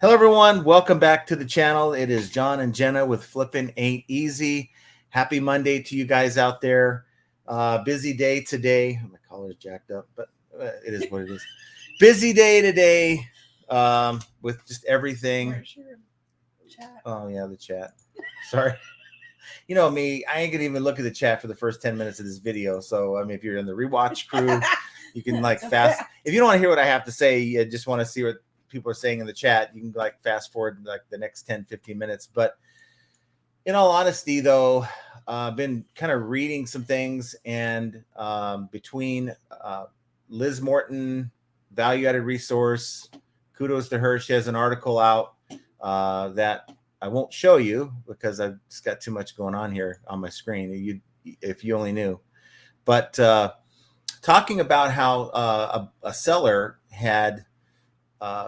Hello, everyone. Welcome back to the channel. It is John and Jenna with Flippin' Ain't Easy. Happy Monday to you guys out there. Busy day today. My collar's jacked up, but it is what it is. Busy day today with just everything. Where's your chat? Oh, yeah, the chat. Sorry. You know me, I ain't gonna even look at the chat for the first 10 minutes of this video. So, I mean, if you're in the rewatch crew, you can like fast. If you don't want to hear what I have to say, you just want to see what people are saying in the chat, you can like fast forward like the next 10-15 minutes. But in all honesty, though, I've been kind of reading some things, and between Liz Morton, value added resource, kudos to her. She has an article out that I won't show you because I've just got too much going on here on my screen. If you only knew. But talking about how a seller had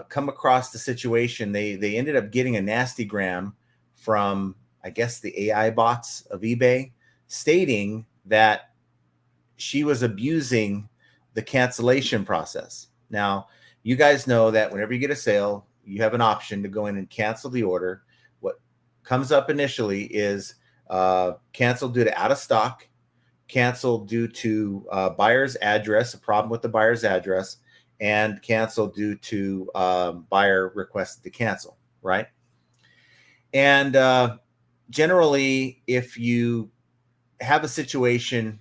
come across the situation. They ended up getting a nasty gram from, I guess, the AI bots of eBay, stating that she was abusing the cancellation process. Now, you guys know that whenever you get a sale, you have an option to go in and cancel the order. What comes up initially is cancel due to out of stock, cancel due to buyer's address, a problem with the buyer's address, and cancel due to buyer requested to cancel, right? And generally, if you have a situation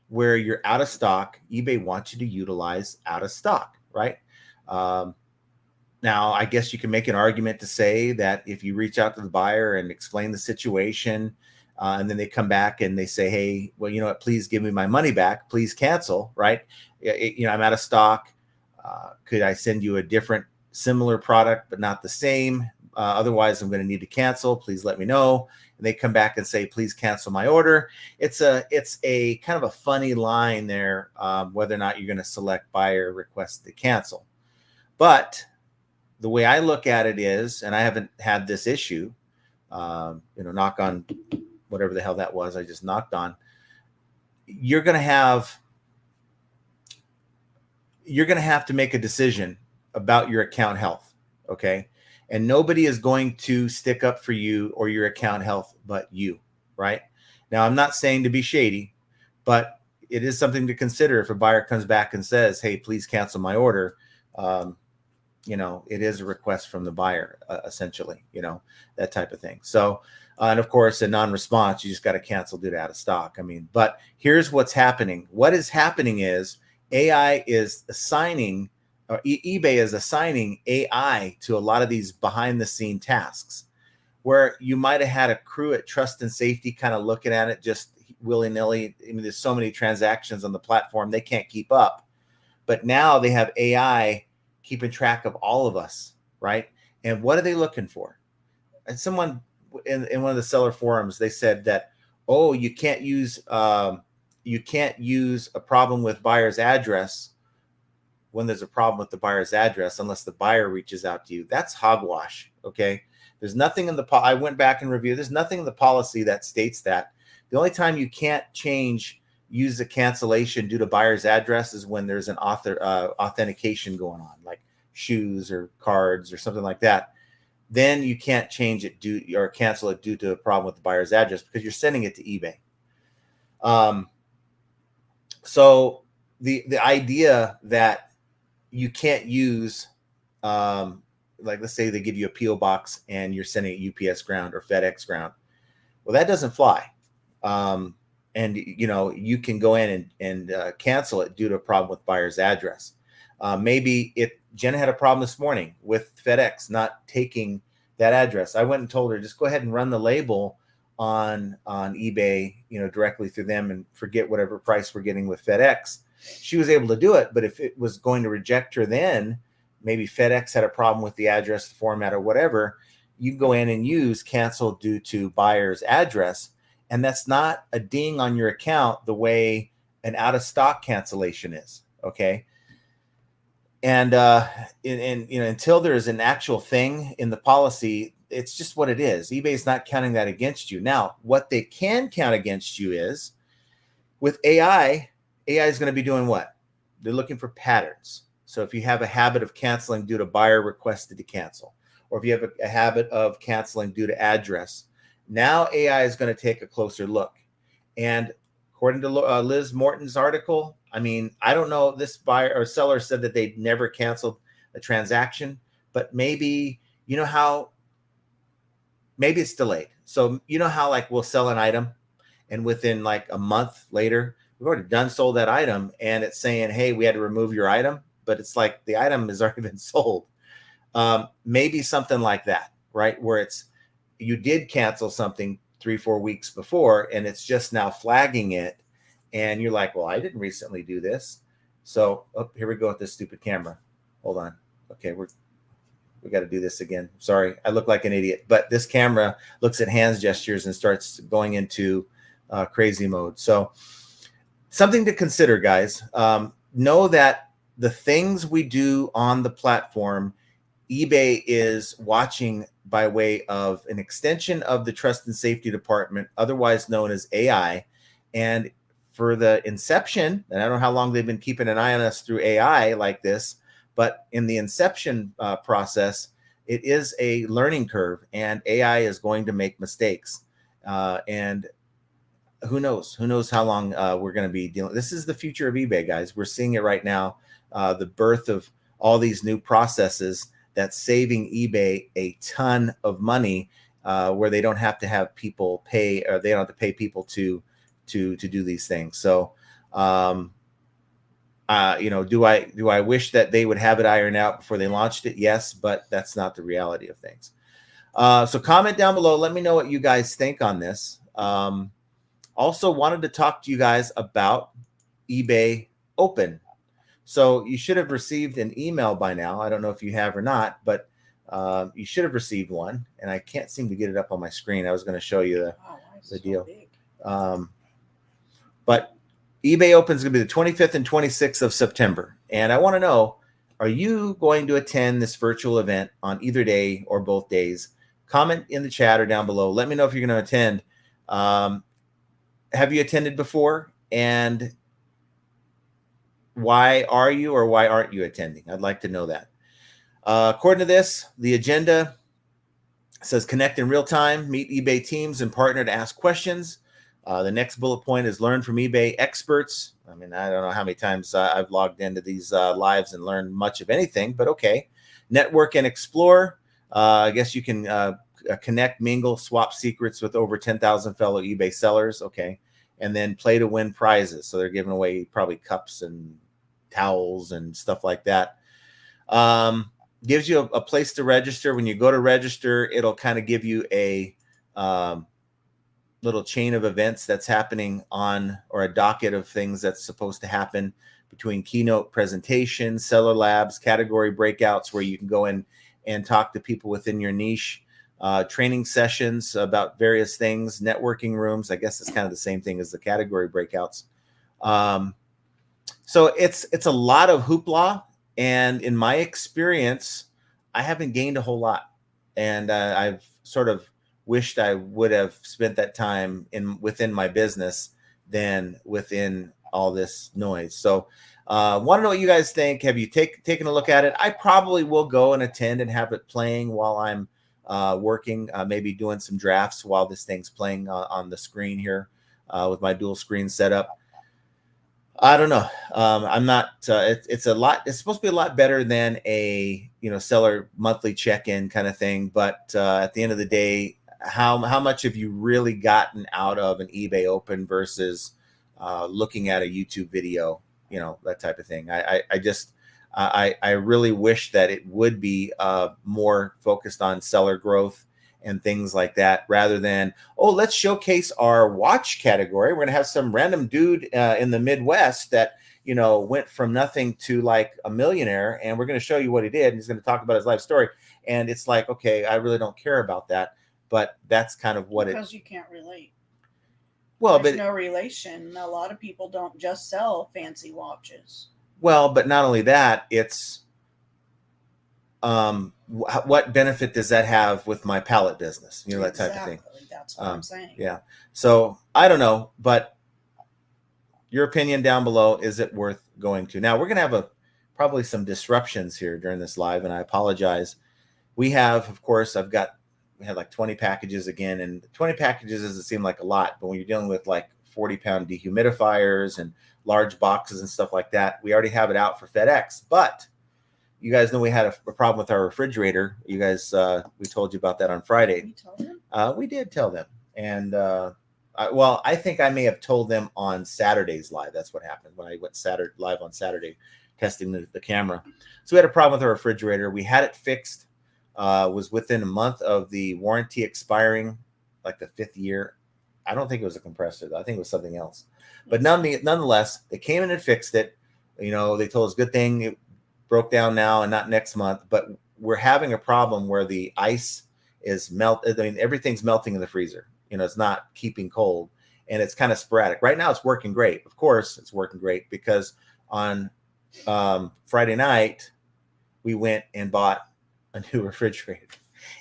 where you're out of stock, eBay wants you to utilize out of stock, right? Now, I guess you can make an argument to say that if you reach out to the buyer and explain the situation, and then they come back and they say, hey, well, you know what, please give me my money back, please cancel, right? I'm out of stock. Could I send you a different similar product, but not the same? Otherwise, I'm going to need to cancel. Please let me know. And they come back and say, please cancel my order. It's a kind of a funny line there, whether or not you're going to select buyer request to cancel. But the way I look at it is, and I haven't had this issue, knock on whatever the hell that was I just knocked on. You're going to have to make a decision about your account health, okay? And nobody is going to stick up for you or your account health but you, right? Now, I'm not saying to be shady, but it is something to consider if a buyer comes back and says, hey, please cancel my order. It is a request from the buyer, essentially, that type of thing. So, and of course, a non-response, you just got to cancel due to out of stock. I mean, but here's what's happening. What is happening is AI is assigning, or eBay is assigning AI to a lot of these behind the scene tasks where you might have had a crew at Trust and Safety kind of looking at it just willy-nilly. I mean, there's so many transactions on the platform, they can't keep up. But now they have AI keeping track of all of us, right? And what are they looking for? And someone in one of the seller forums, they said that, oh, you can't use a problem with buyer's address when there's a problem with the buyer's address unless the buyer reaches out to you. That's hogwash, okay? There's nothing in the I went back and reviewed. There's nothing in the policy that states that. The only time you can't use a cancellation due to buyer's address is when there's an authentication going on, like shoes or cards or something like that. Then you can't change it or cancel it due to a problem with the buyer's address because you're sending it to eBay. So the idea that you can't use, like let's say they give you a PO box and you're sending it UPS ground or FedEx ground. Well, that doesn't fly. And you can go in and cancel it due to a problem with buyer's address. Maybe Jenna had a problem this morning with FedEx not taking that address. I went and told her, just go ahead and run the label on eBay, directly through them and forget whatever price we're getting with FedEx. She was able to do it, but if it was going to reject her, then maybe FedEx had a problem with the address, the format, or whatever. You go in and use cancel due to buyer's address, and that's not a ding on your account the way an out of stock cancellation is. Okay. And until there's an actual thing in the policy, it's just what it is. eBay's not counting that against you. Now, what they can count against you is with AI is going to be doing what? They're looking for patterns. So if you have a habit of canceling due to buyer requested to cancel, or if you have a habit of canceling due to address. Now AI is going to take a closer look. And according to Liz Morton's article, I mean, I don't know, this buyer or seller said that they'd never canceled a transaction, but maybe, you know how, maybe it's delayed. So you know how like we'll sell an item and within like a month later, we've already sold that item and it's saying, hey, we had to remove your item, but it's like the item has already been sold. Maybe something like that, right? Where it's, you did cancel something 3-4 weeks before and it's just now flagging it. And you're like, well, I didn't recently do this. So here we go with this stupid camera. Hold on. Okay, we got to do this again. Sorry, I look like an idiot, but this camera looks at hands gestures and starts going into crazy mode. So something to consider, guys. Know that the things we do on the platform, eBay is watching by way of an extension of the trust and safety department, otherwise known as AI. And for the inception, and I don't know how long they've been keeping an eye on us through AI like this, but in the inception process, it is a learning curve and AI is going to make mistakes. And who knows how long we're going to be dealing. This is the future of eBay, guys. We're seeing it right now. The birth of all these new processes that's saving eBay a ton of money, where they don't have to have people pay, or they don't have to pay people to do these things. So, you know, do I wish that they would have it ironed out before they launched it? Yes, but that's not the reality of things. So comment down below. Let me know what you guys think on this. Also wanted to talk to you guys about eBay Open. So you should have received an email by now. I don't know if you have or not, but you should have received one. And I can't seem to get it up on my screen. I was going to show you the deal. But eBay Open is going to be the 25th and 26th of September. And I want to know, are you going to attend this virtual event on either day or both days? Comment in the chat or down below. Let me know if you're going to attend. Have you attended before? And why are you or why aren't you attending? I'd like to know that. According to this, the agenda says connect in real time, meet eBay teams and partner to ask questions. The next bullet point is learn from eBay experts. I mean, I don't know how many times I've logged into these lives and learned much of anything, but okay. Network and explore. I guess you can connect, mingle, swap secrets with over 10,000 fellow eBay sellers. Okay. And then play to win prizes. So they're giving away probably cups and towels and stuff like that. Gives you a place to register. When you go to register, it'll kind of give you a little chain of events that's happening on, or a docket of things that's supposed to happen between keynote presentations, seller labs, category breakouts, where you can go in and talk to people within your niche, training sessions about various things, networking rooms. I guess it's kind of the same thing as the category breakouts. So it's a lot of hoopla. And in my experience, I haven't gained a whole lot. And I've sort of wished I would have spent that time within my business than within all this noise. So want to know what you guys think. Have you taken a look at it? I probably will go and attend and have it playing while I'm working, maybe doing some drafts while this thing's playing on the screen here with my dual screen setup. I don't know. I'm not, it's supposed to be a lot better than a, seller monthly check-in kind of thing. But at the end of the day, how much have you really gotten out of an eBay Open versus looking at a YouTube video, that type of thing. I really wish that it would be more focused on seller growth and things like that, rather than, oh, let's showcase our watch category. We're going to have some random dude in the Midwest that, went from nothing to like a millionaire, and we're going to show you what he did. And he's going to talk about his life story. And it's like, okay, I really don't care about that. But that's kind of what because you can't relate. Well, There's no relation. A lot of people don't just sell fancy watches. Well, but not only that, it's what benefit does that have with my pallet business? That type of thing. That's what I'm saying. Yeah. So I don't know, but your opinion down below, is it worth going to? Now we're going to have probably some disruptions here during this live, and I apologize we have, of course, we had like 20 packages again, and 20 packages doesn't seem like a lot, but when you're dealing with like 40-pound dehumidifiers and large boxes and stuff like that, we already have it out for FedEx. But you guys know we had a problem with our refrigerator. You guys, we told you about that on Friday. We told them? We did tell them. And I think I may have told them on Saturday's live. That's what happened when I went live on Saturday testing the camera. So we had a problem with our refrigerator. We had it fixed. Was within a month of the warranty expiring, like the 5th year. I don't think it was a compressor, though. I think it was something else. But nonetheless, they came in and fixed it. They told us, good thing it broke down now and not next month. But we're having a problem where the ice is melted. I mean, everything's melting in the freezer. It's not keeping cold, and it's kind of sporadic. Right now, it's working great. Of course, it's working great because on Friday night, we went and bought a new refrigerator.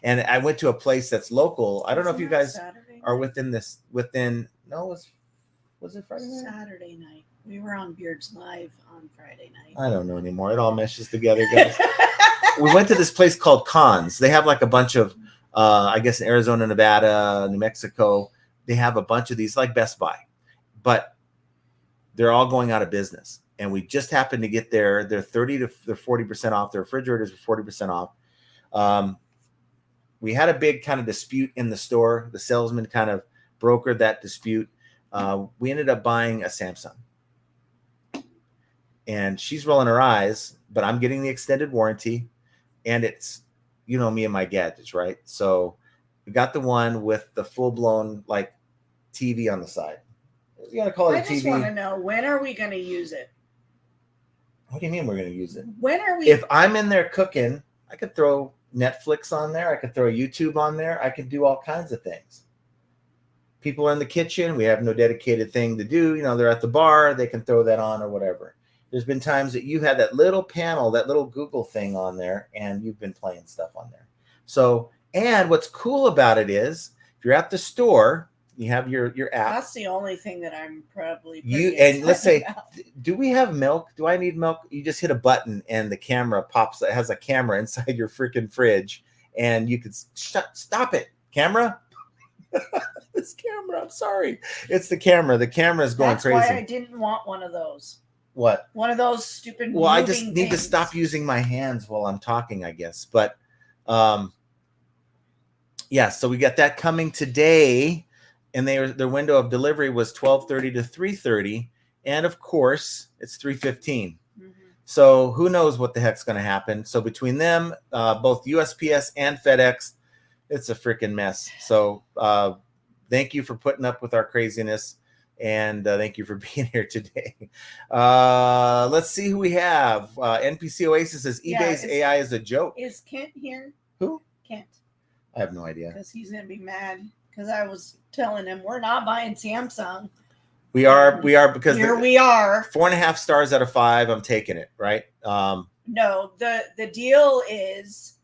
And I went to a place that's local. I don't know if you guys are was it Friday night? Saturday night. We were on Beards Live on Friday night. I don't know anymore. It all meshes together, guys. We went to this place called Cons. They have like a bunch of, I guess in Arizona, Nevada, New Mexico, they have a bunch of these like Best Buy, but they're all going out of business. And we just happened to get there. They're 30 to 40% off. Their refrigerators are 40% off. We had a big kind of dispute in the store. The salesman kind of brokered that dispute. We ended up buying a Samsung. And she's rolling her eyes, but I'm getting the extended warranty. And it's, me and my gadgets, right? So we got the one with the full-blown like TV on the side. You gotta call it a TV. I just want to know, when are we going to use it? What do you mean we're going to use it? When are we? If I'm in there cooking, I could throw Netflix on there. I could throw YouTube on there. I could do all kinds of things. People are in the kitchen. We have no dedicated thing to do. They're at the bar. They can throw that on or whatever. There's been times that you had that little panel, that little Google thing on there, and you've been playing stuff on there. So, and what's cool about it is, if you're at the store, you have your app. That's the only thing that I'm probably let's say, do we have milk? Do I need milk? You just hit a button and the camera pops. It has a camera inside your freaking fridge, and you could stop it, camera. This camera. I'm sorry. It's the camera. The camera is going crazy. That's why I didn't want one of those. What? One of those stupid. Well, I just need to stop using my hands while I'm talking, I guess. But yeah. So we got that coming today. And their window of delivery was 12:30 to 3:30, and of course it's 3:15. Mm-hmm. So who knows what the heck's going to happen? So between them, both USPS and FedEx, it's a freaking mess. So thank you for putting up with our craziness, and thank you for being here today. Let's see who we have. NPC Oasis says eBay's AI is a joke. Is Kent here? Who? Kent. I have no idea. Because he's going to be mad. Because I was telling him we're not buying Samsung. We are because we are 4.5 stars out of 5. I'm taking it, right? No, the deal is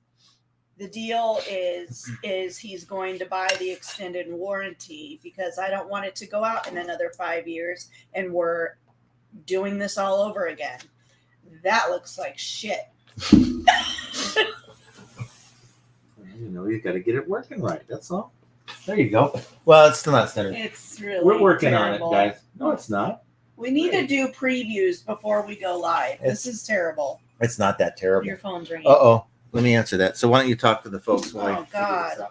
he's going to buy the extended warranty because I don't want it to go out in another 5 years and we're doing this all over again. That looks like shit. You got to get it working right. That's all. There you go. Well, it's still not centered. It's really We're working terrible. On it, guys. No, it's not. We need to do previews before we go live. This is terrible. It's not that terrible. Your phone's ringing. Uh-oh. Let me answer that. So why don't you talk to the folks? Oh, God.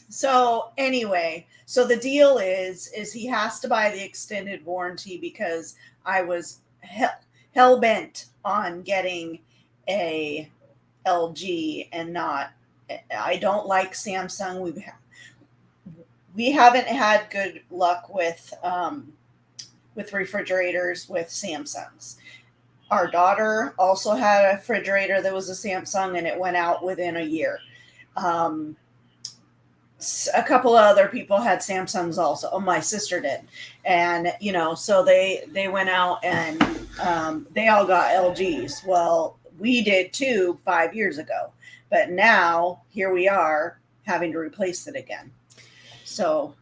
So anyway, so the deal is he has to buy the extended warranty because I was hell-bent on getting a LG and not. I don't like Samsung. We haven't had good luck with refrigerators with Samsungs. Our daughter also had a refrigerator that was a Samsung, and it went out within a year. A couple of other people had Samsungs also. Oh, my sister did, and so they went out and they all got LGs. Well, we did too 5 years ago. But now, here we are having to replace it again. So,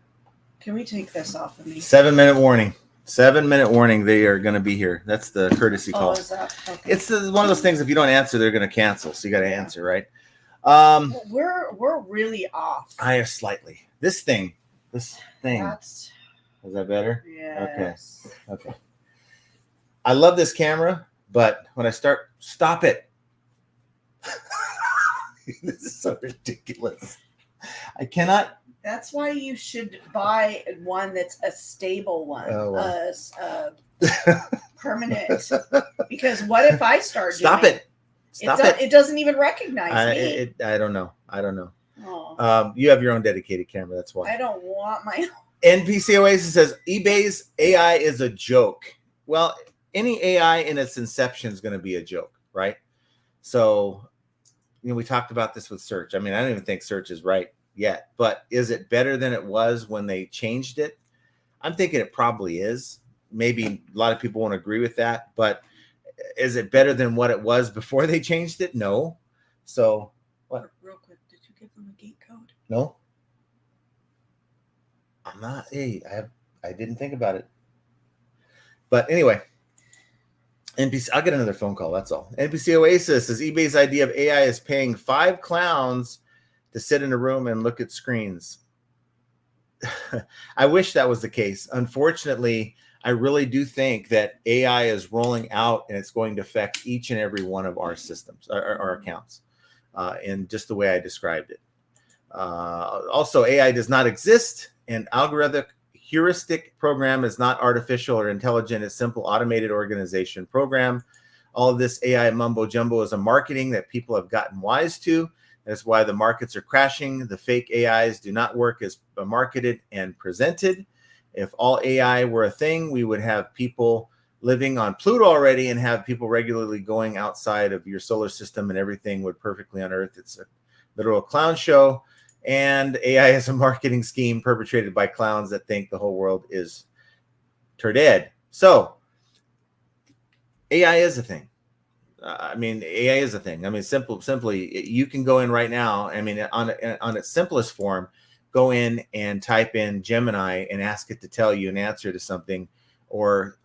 can we take this off of me? 7-minute warning. 7-minute warning. They are going to be here. That's the courtesy Oh, call. is that okay? It's one of those things. If you don't answer, they're going to cancel. So you got to answer, right? We're really off. Slightly. This thing. That's, Is that better? yes. Okay. I love this camera, but when I stop it. This is so ridiculous. I cannot. That's why you should buy one that's a stable one, permanent. Because what if I start Stop doing it? Stop it! It doesn't even recognize me. I don't know. Oh. You have your own dedicated camera. That's why. I don't want my own. NPC Oasis says eBay's AI is a joke. Well, any AI in its inception is going to be a joke, right? So, we talked about this with search. I mean, I don't even think search is right yet, but is it better than it was when they changed it? I'm thinking it probably is. Maybe a lot of people won't agree with that, but is it better than what it was before they changed it? No. So what? Real quick, did you give them a gate code? No. I'm not. Hey, I didn't think about it. But anyway, NPC. I'll get another phone call. That's all. NPC Oasis says eBay's idea of AI is paying 5 clowns to sit in a room and look at screens. I wish that was the case. Unfortunately, I really do think that AI is rolling out and it's going to affect each and every one of our systems, our accounts, in just the way I described it. Also, AI does not exist. An algorithmic heuristic program is not artificial or intelligent. It's simple automated organization program. All of this AI mumbo jumbo is a marketing that people have gotten wise to. That's why the markets are crashing. The fake AIs do not work as marketed and presented. If all AI were a thing, we would have people living on Pluto already and have people regularly going outside of your solar system and everything would perfectly on Earth. It's a literal clown show. And AI is a marketing scheme perpetrated by clowns that think the whole world is turd. So AI is a thing. AI is a thing. Simply, you can go in right now. On its simplest form, go in and type in Gemini and ask it to tell you an answer to something, or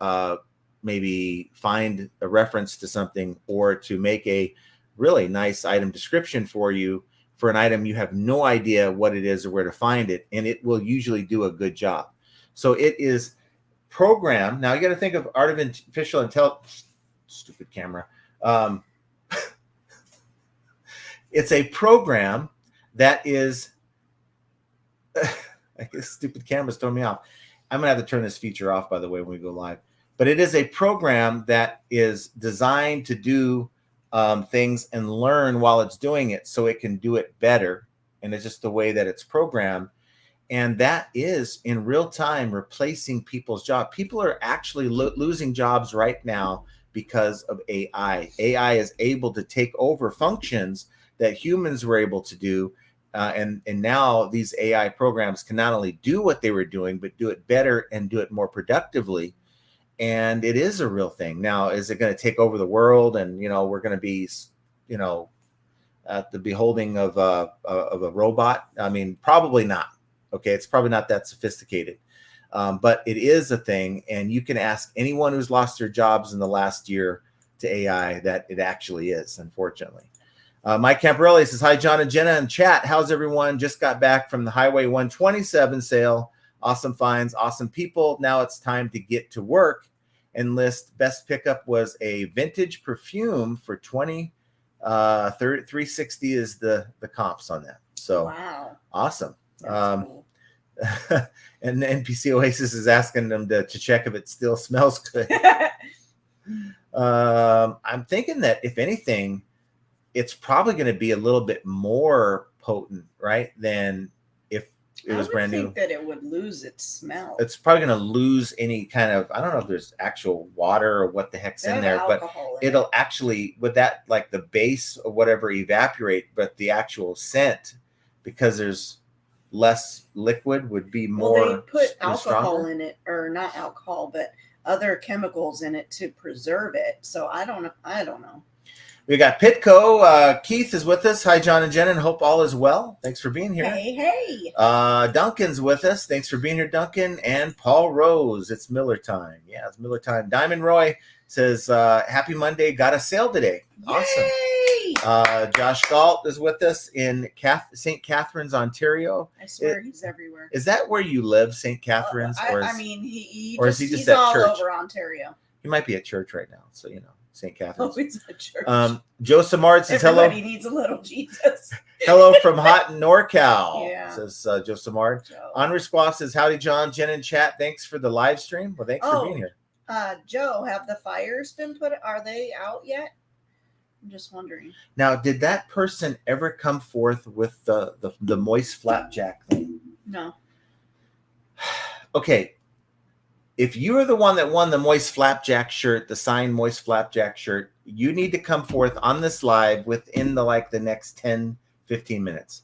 maybe find a reference to something, or to make a really nice item description for you for an item you have no idea what it is or where to find it, and it will usually do a good job. So it is programmed. Now you got to think of artificial intelligence. Stupid camera. It's a program that is. I guess stupid camera's throwing me off. I'm gonna have to turn this feature off, by the way, when we go live. But it is a program that is designed to do things and learn while it's doing it, so it can do it better. And it's just the way that it's programmed. And that is in real time replacing people's job. People are actually losing jobs right now because of AI. AI is able to take over functions that humans were able to do. And now these AI programs can not only do what they were doing, but do it better and do it more productively. And it is a real thing. Now, is it going to take over the world? And, we're going to be, at the beholding of a robot? I mean, probably not. Okay. It's probably not that sophisticated. But it is a thing. And you can ask anyone who's lost their jobs in the last year to AI that it actually is, unfortunately. Mike Camparelli says, hi, John and Jenna in chat. How's everyone? Just got back from the Highway 127 sale. Awesome finds, awesome people. Now it's time to get to work and list. Best pickup was a vintage perfume for $360 is the comps on that. So wow. Awesome. Cool. And the NPC Oasis is asking them to check if it still smells good. I'm thinking that if anything, it's probably going to be a little bit more potent, right, than if it was brand new. I think that it would lose its smell. It's probably going to lose any kind of, I don't know if there's actual water or what the heck's in there, but it'll actually, with that, like the base or whatever, evaporate, but the actual scent, because there's less liquid, would be more. Well, they put alcohol in it, or not alcohol, but other chemicals in it to preserve it. So I don't know. We got Pitco. Keith is with us. Hi, John and Jen, and hope all is well. Thanks for being here. Hey. Duncan's with us. Thanks for being here, Duncan. And Paul Rose. It's Miller time. Yeah, it's Miller time. Diamond Roy says, happy Monday. Got a sale today. Awesome. Yay! Josh Galt is with us in St. Catharines, Ontario. I swear he's everywhere. Is that where you live, St. Catharines? He's all over Ontario. He might be at church right now, so you know, St. Catharines. Oh, he's at church. Joe Samard says Everybody needs a little Jesus. hello from hot NorCal. Yeah. Says Joe Samard. Henri Squaw says, howdy, John, Jen, and chat. Thanks for the live stream. Well, thanks for being here. Joe, have the fires been put? Are they out yet? I'm just wondering. Now, did that person ever come forth with the moist flapjack thing? No. Okay. If you are the one that won the moist flapjack shirt, the signed moist flapjack shirt, you need to come forth on this live within the next 10, 15 minutes.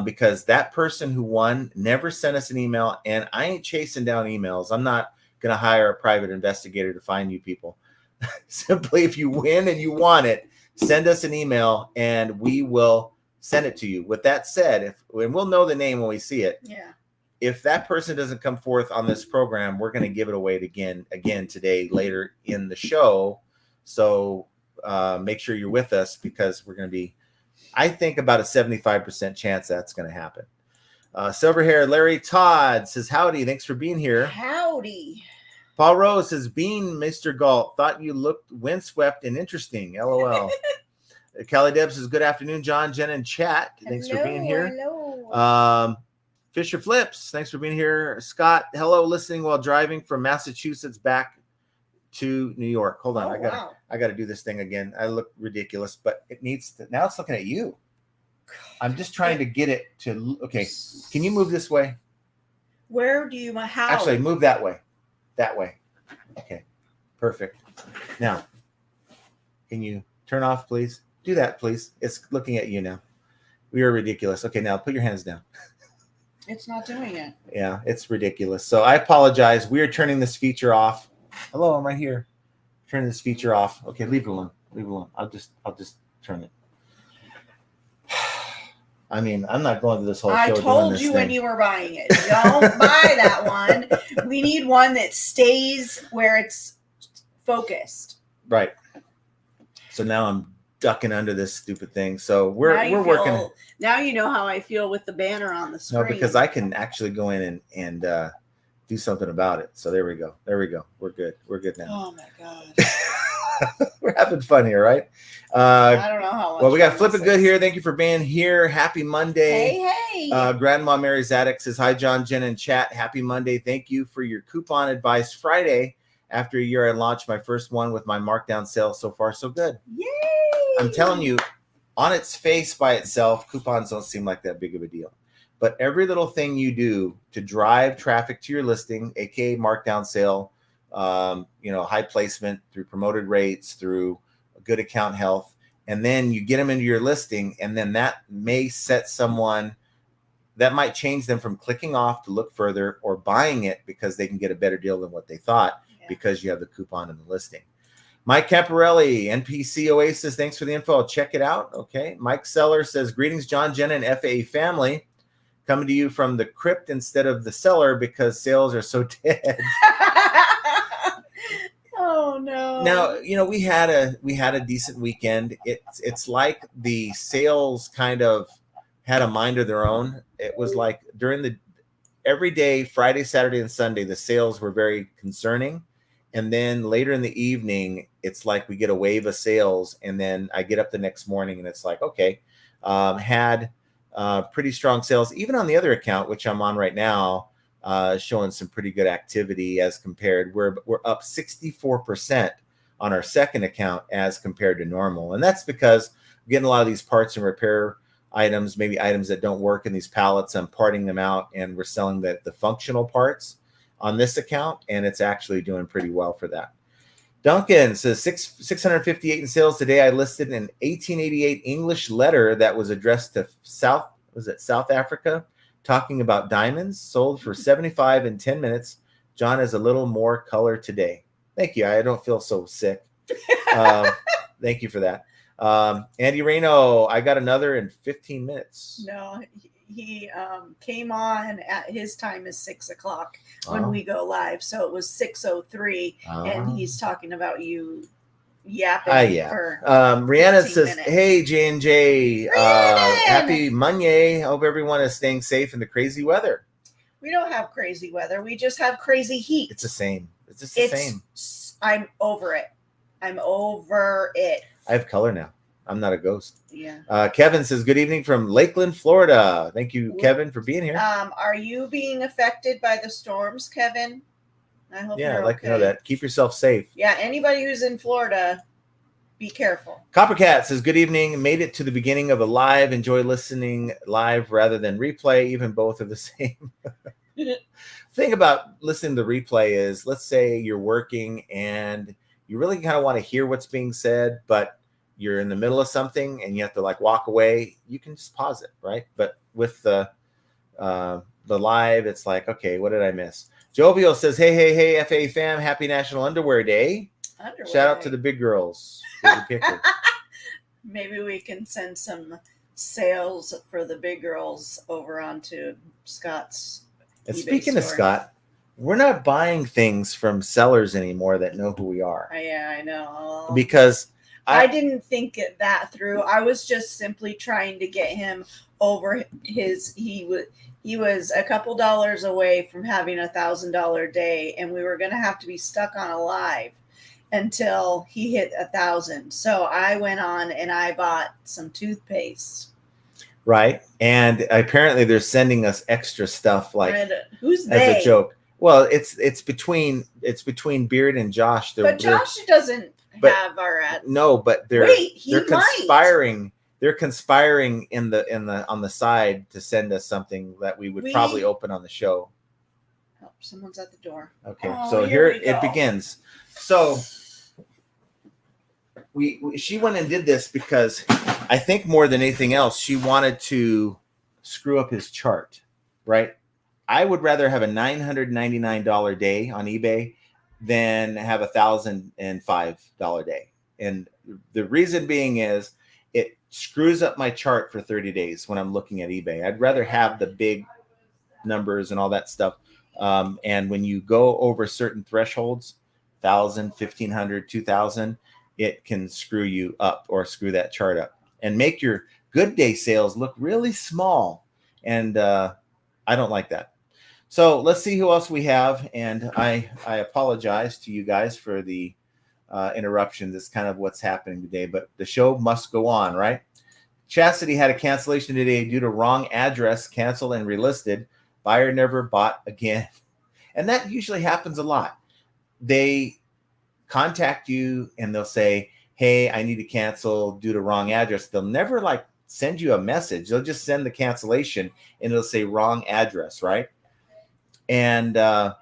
Because that person who won never sent us an email, and I ain't chasing down emails. I'm not going to hire a private investigator to find you people. Simply, if you win and you want it, send us an email and we will send it to you. With that said, and we'll know the name when we see it. Yeah. If that person doesn't come forth on this program, we're going to give it away again today, later in the show. So make sure you're with us, because we're going to be, I think, about a 75% chance that's going to happen. Silver hair Larry Todd says, howdy. Thanks for being here. Howdy. Paul Rose says, Bean, Mr. Galt, thought you looked windswept and interesting. LOL. Callie Deb says, good afternoon, John, Jen, and chat. Thanks for being here. Hello. Fisher Flips, thanks for being here. Scott, hello, listening while driving from Massachusetts back to New York. Hold on, I gotta do this thing again. I look ridiculous, but it needs to, now it's looking at you. I'm just trying to get it to, okay. Can you move this way? Where do you, how? Actually, move that way. That way. Okay, perfect. Now, can you turn off, please? Do that, please. It's looking at you now. We are ridiculous. Okay, now put your hands down. It's not doing it. Yeah, it's ridiculous. So I apologize. We are turning this feature off. Hello, I'm right here. Turning this feature off. Okay, leave it alone. Leave it alone. I'll just turn it. I mean, I'm not going through this whole show. I told you when you were buying it. Don't buy that one. We need one that stays where it's focused. Right. So now I'm ducking under this stupid thing. So we're working. Now you know how I feel with the banner on the screen. No, because I can actually go in and do something about it. So there we go. There we go. We're good. We're good now. Oh my God. We're having fun here, right? I don't know how much. Well, we got Flippin' Good here. Thank you for being here. Happy Monday. Hey. Grandma Mary Zadok says, hi, John, Jen, and chat. Happy Monday. Thank you for your coupon advice Friday. After a year, I launched my first one with my markdown sale. So far, so good. Yay. I'm telling you, on its face by itself, coupons don't seem like that big of a deal. But every little thing you do to drive traffic to your listing, aka markdown sale, high placement through promoted rates, through good account health, and then you get them into your listing, and then that may set someone, that might change them from clicking off to look further, or buying it because they can get a better deal than what they thought because you have the coupon in the listing. Mike Camparelli, NPC Oasis, thanks for the info. I'll check it out. Okay. Mike Seller says, greetings, John, Jen, and FAA family. Coming to you from the crypt instead of the cellar because sales are so dead. Oh no. Now, we had a decent weekend. It's like the sales kind of had a mind of their own. It was like during every day, Friday, Saturday, and Sunday, the sales were very concerning. And then later in the evening, it's like we get a wave of sales. And then I get up the next morning and it's like, okay, had pretty strong sales, even on the other account, which I'm on right now, showing some pretty good activity as compared. We're up 64% on our second account as compared to normal. And that's because we're getting a lot of these parts and repair items, maybe items that don't work in these pallets. I'm parting them out and we're selling the functional parts on this account, and it's actually doing pretty well for that. Duncan says 658 in sales today. I listed an 1888 English letter that was addressed to South Africa, talking about diamonds, sold for 75 in 10 minutes. John has a little more color today. Thank you. I don't feel so sick. Thank you for that. Andy Reno, I got another in 15 minutes. No, he came on at his time is 6:00 when Oh. we go live. So it was 6:03, and he's talking about you yapping Yeah. for Rihanna 15 says, minutes. "Hey J&J, Rhiannon! happy Monday. Hope everyone is staying safe in the crazy weather." We don't have crazy weather. We just have crazy heat. It's the same. It's just the same. I'm over it. I'm over it. I have color now. I'm not a ghost. Yeah. Kevin says, "Good evening from Lakeland, Florida." Thank you, Kevin, for being here. Are you being affected by the storms, Kevin? I hope you're I'd like okay. to know that. Keep yourself safe. Yeah, anybody who's in Florida, be careful. Coppercat says, "Good evening. Made it to the beginning of a live. Enjoy listening live rather than replay. Even both are the same." Thing about listening to replay is, let's say you're working and you really kind of want to hear what's being said, but you're in the middle of something and you have to like walk away. You can just pause it, right? But with the live, it's like, okay, what did I miss? Jovial says, hey, FA fam, happy National Underwear Day. Shout out to the big girls. Maybe we can send some sales for the big girls over onto Scott's. And eBay speaking store. of Scott, we're not buying things from sellers anymore that know who we are. Yeah, I know. Because I didn't think that through. I was just simply trying to get him over his. He was a couple dollars away from having $1,000 day, and we were going to have to be stuck on a live until he hit 1,000. So I went on and I bought some toothpaste. Right, and apparently they're sending us extra stuff like who's as they? a joke. Well, it's between Beard and Josh. But Josh doesn't have our ad. No, but they're conspiring. Might. They're conspiring on the side to send us something that we would probably open on the show. Oh, someone's at the door. Okay, so here it begins. So she went and did this because I think more than anything else, she wanted to screw up his chart, right? I would rather have a $999 day on eBay than have $1,005 day. And the reason being is it screws up my chart for 30 days when I'm looking at eBay. I'd rather have the big numbers and all that stuff. And when you go over certain thresholds, 1,000, 1,500, 2,000, it can screw you up or screw that chart up and make your good day sales look really small. And I don't like that. So let's see who else we have. And I apologize to you guys for the interruption. This is kind of what's happening today, but the show must go on, right? Chastity had a cancellation today due to wrong address, canceled and relisted. Buyer never bought again. And that usually happens a lot. They contact you and they'll say, hey, I need to cancel due to wrong address. They'll never like send you a message. They'll just send the cancellation and it'll say wrong address, right? And I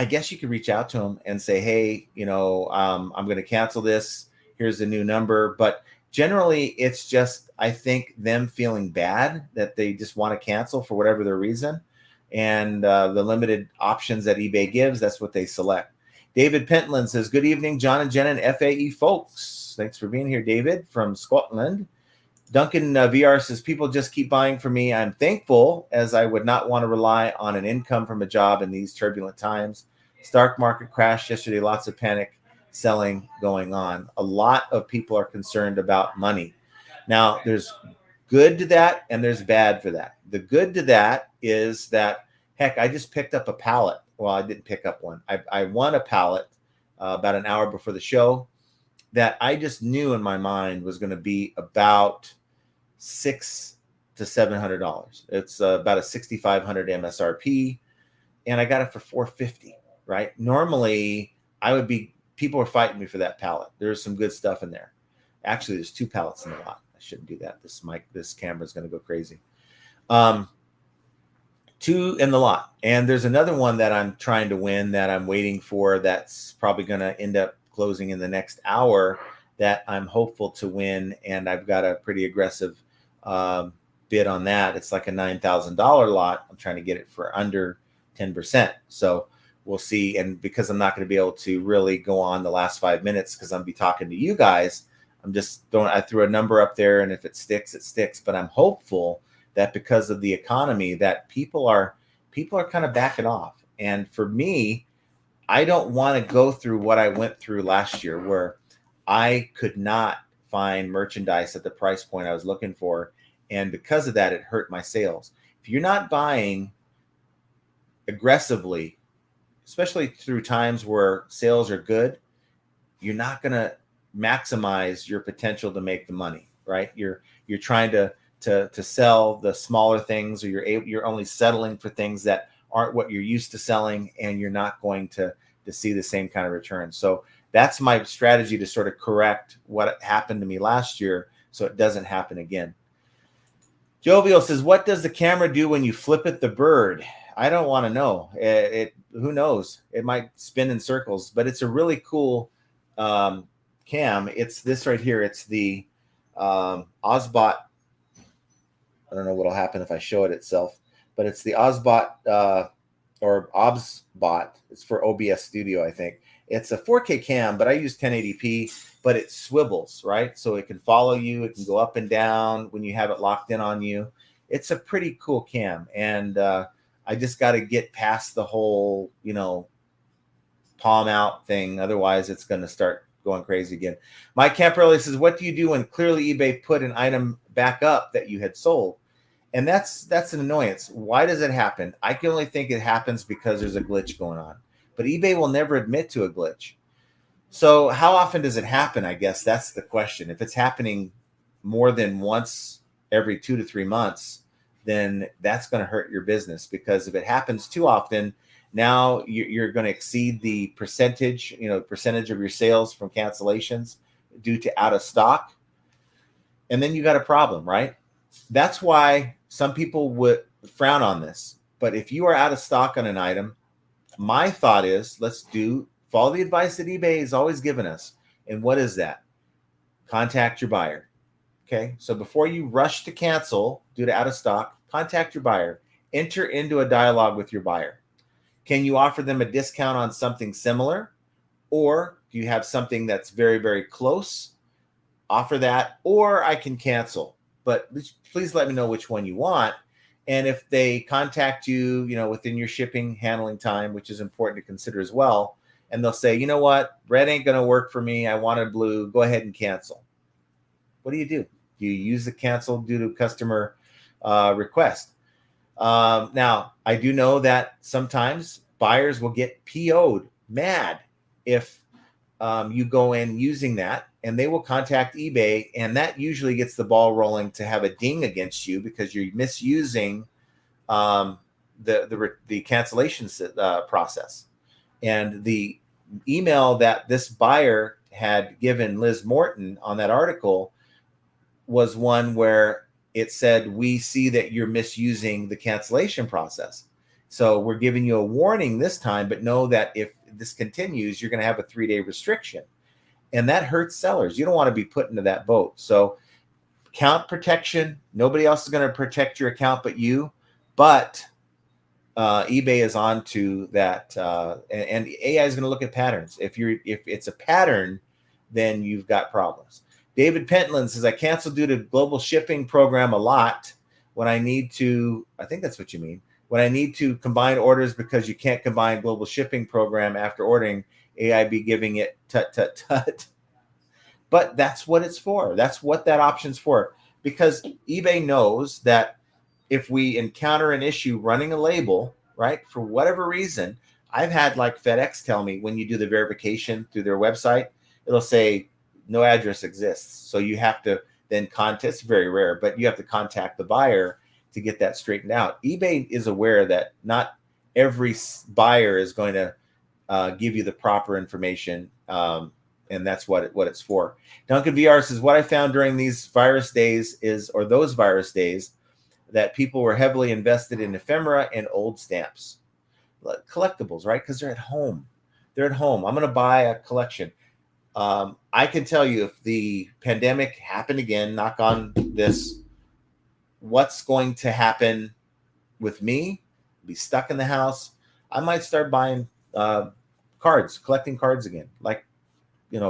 guess you could reach out to them and say, hey, I'm going to cancel this. Here's the new number. But generally, it's just, I think, them feeling bad that they just want to cancel for whatever their reason. And the limited options that eBay gives, that's what they select. David Pentland says, good evening, John and Jen and FAE folks. Thanks for being here, David, from Scotland. Duncan VR says, people just keep buying from me. I'm thankful, as I would not want to rely on an income from a job in these turbulent times. Stock market crashed yesterday. Lots of panic selling going on. A lot of people are concerned about money. Now, there's good to that and there's bad for that. The good to that is that, heck, I just picked up a pallet. Well, I didn't pick up one. I won a pallet about an hour before the show that I just knew in my mind was going to be about $600 to $700. It's about a $6,500 MSRP, and I got it for $450. Right? Normally, people were fighting me for that pallet. There's some good stuff in there. Actually, there's 2 pallets in the lot. I shouldn't do that. This camera is going to go crazy. 2 in the lot. And there's another one that I'm trying to win that I'm waiting for that's probably going to end up closing in the next hour that I'm hopeful to win. And I've got a pretty aggressive bid on that. It's like a $9,000 lot. I'm trying to get it for under 10%. So we'll see. And because I'm not going to be able to really go on the last 5 minutes because I'm be talking to you guys, I threw a number up there, and if it sticks, it sticks. But I'm hopeful that because of the economy, that people are kind of backing off. And for me, I don't want to go through what I went through last year, where I could not find merchandise at the price point I was looking for. And because of that, it hurt my sales. If you're not buying aggressively, especially through times where sales are good, you're not going to maximize your potential to make the money, right? You're trying to sell the smaller things, or you're only settling for things that aren't what you're used to selling, and you're not going to see the same kind of return. So that's my strategy to sort of correct what happened to me last year so it doesn't happen again. Jovial says, what does the camera do when you flip it the bird? I don't want to know. Who knows? It might spin in circles, but it's a really cool cam. It's this right here. It's the Ozbot. I don't know what'll happen if I show it itself, but it's the Ozbot or Obsbot. It's for OBS Studio, I think. It's a 4K cam, but I use 1080p, but it swivels, right? So it can follow you. It can go up and down when you have it locked in on you. It's a pretty cool cam. And I just got to get past the whole, palm out thing. Otherwise, it's going to start going crazy again. Mike Camperelli says, what do you do when clearly eBay put an item back up that you had sold? And that's an annoyance. Why does it happen? I can only think it happens because there's a glitch going on. But eBay will never admit to a glitch. So how often does it happen? I guess that's the question. If it's happening more than once every 2 to 3 months, then that's going to hurt your business, because if it happens too often, now you're going to exceed the percentage of your sales from cancellations due to out of stock. And then you got a problem, right? That's why some people would frown on this. But if you are out of stock on an item, my thought is, follow the advice that eBay has always given us. And what is that? Contact your buyer. Okay. So before you rush to cancel due to out of stock, contact your buyer. Enter into a dialogue with your buyer. Can you offer them a discount on something similar? Or do you have something that's very, very close? Offer that, or I can cancel. But please let me know which one you want. And if they contact you, within your shipping handling time, which is important to consider as well, and they'll say, you know what, red ain't going to work for me. I wanted blue. Go ahead and cancel. What do? Do you use the cancel due to customer request? Now, I do know that sometimes buyers will get PO'd mad if you go in using that, and they will contact eBay, and that usually gets the ball rolling to have a ding against you because you're misusing the cancellation process. And the email that this buyer had given Liz Morton on that article was one where it said, we see that you're misusing the cancellation process. So we're giving you a warning this time, but know that if this continues, you're going to have a 3-day restriction. And that hurts sellers. You don't want to be put into that boat. So account protection, nobody else is going to protect your account but you. But eBay is on to that. And AI is going to look at patterns. If it's a pattern, then you've got problems. David Pentland says, I cancel due to global shipping program a lot when I need to, I think that's what you mean, when I need to combine orders because you can't combine global shipping program after ordering, AI be giving it tut. But that's what it's for. That's what that option's for. Because eBay knows that if we encounter an issue running a label, right, for whatever reason, I've had like FedEx tell me when you do the verification through their website, it'll say no address exists. So you have to then contact, it's very rare, but you have to contact the buyer to get that straightened out. eBay is aware that not every buyer is going to give you the proper information. And that's what it's for. Duncan VR says, what I found during those virus days, that people were heavily invested in ephemera and old stamps, collectibles, right? Because they're at home. I'm going to buy a collection. I can tell you, if the pandemic happened again, knock on this, what's going to happen with me? Be stuck in the house. I might start buying cards, collecting cards again, like,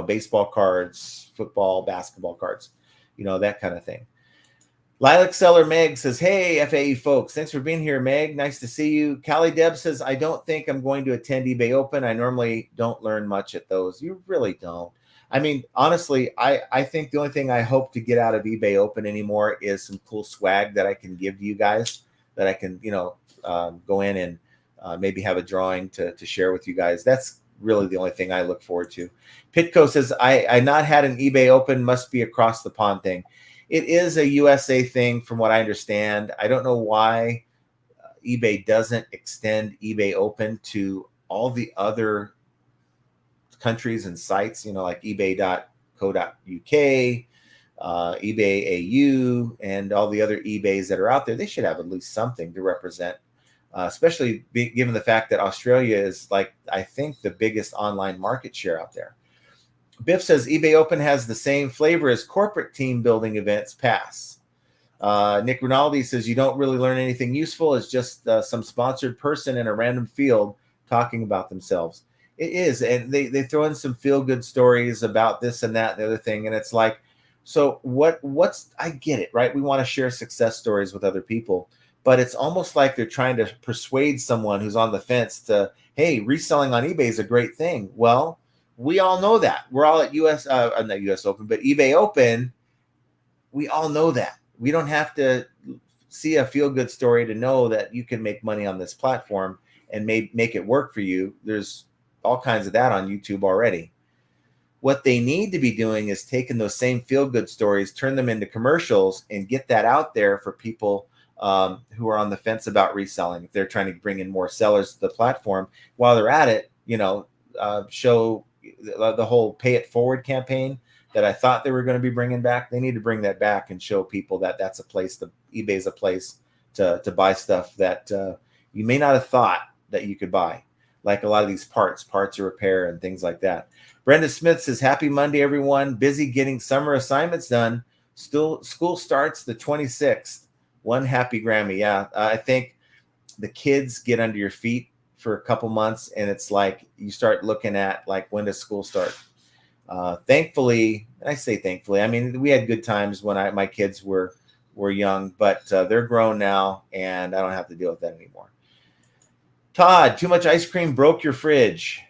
baseball cards, football, basketball cards, that kind of thing. Lilac Seller Meg says, hey, FAE folks, thanks for being here, Meg. Nice to see you. Callie Deb says, I don't think I'm going to attend eBay Open. I normally don't learn much at those. You really don't. I mean, honestly, I think the only thing I hope to get out of eBay Open anymore is some cool swag that I can give to you guys, that I can, go in and maybe have a drawing to share with you guys. That's really the only thing I look forward to. Pitco says, I not had an eBay Open, must be across the pond thing. It is a USA thing from what I understand. I don't know why eBay doesn't extend eBay Open to all the other countries and sites, like ebay.co.uk, eBay AU, and all the other eBays that are out there. They should have at least something to represent, especially given the fact that Australia is, like, I think the biggest online market share out there. Biff says eBay Open has the same flavor as corporate team building events pass. Nick Rinaldi says you don't really learn anything useful. It's just some sponsored person in a random field talking about themselves. It is, and they throw in some feel-good stories about this and that and the other thing, and it's like, so what's I get it, right? We want to share success stories with other people, but it's almost like they're trying to persuade someone who's on the fence to, hey, reselling on eBay is a great thing. Well, we all know that. We're all at not US Open, but eBay Open. We all know that. We don't have to see a feel-good story to know that you can make money on this platform and make it work for you. There's all kinds of that on YouTube already. What they need to be doing is taking those same feel-good stories, turn them into commercials, and get that out there for people who are on the fence about reselling. If they're trying to bring in more sellers to the platform, while they're at it, show the whole pay it forward campaign that I thought they were going to be bringing back. They need to bring that back and show people that that's a place, eBay is a place to buy stuff that you may not have thought that you could buy, like a lot of these parts or repair and things like that. Brenda Smith says, happy Monday, everyone. Busy getting summer assignments done. Still, school starts the 26th. One happy Grammy. Yeah, I think the kids get under your feet for a couple months, and it's like you start looking at, like, when does school start? Thankfully, and I say thankfully, I mean, we had good times when my kids were young, but they're grown now, and I don't have to deal with that anymore. Todd, too much ice cream broke your fridge.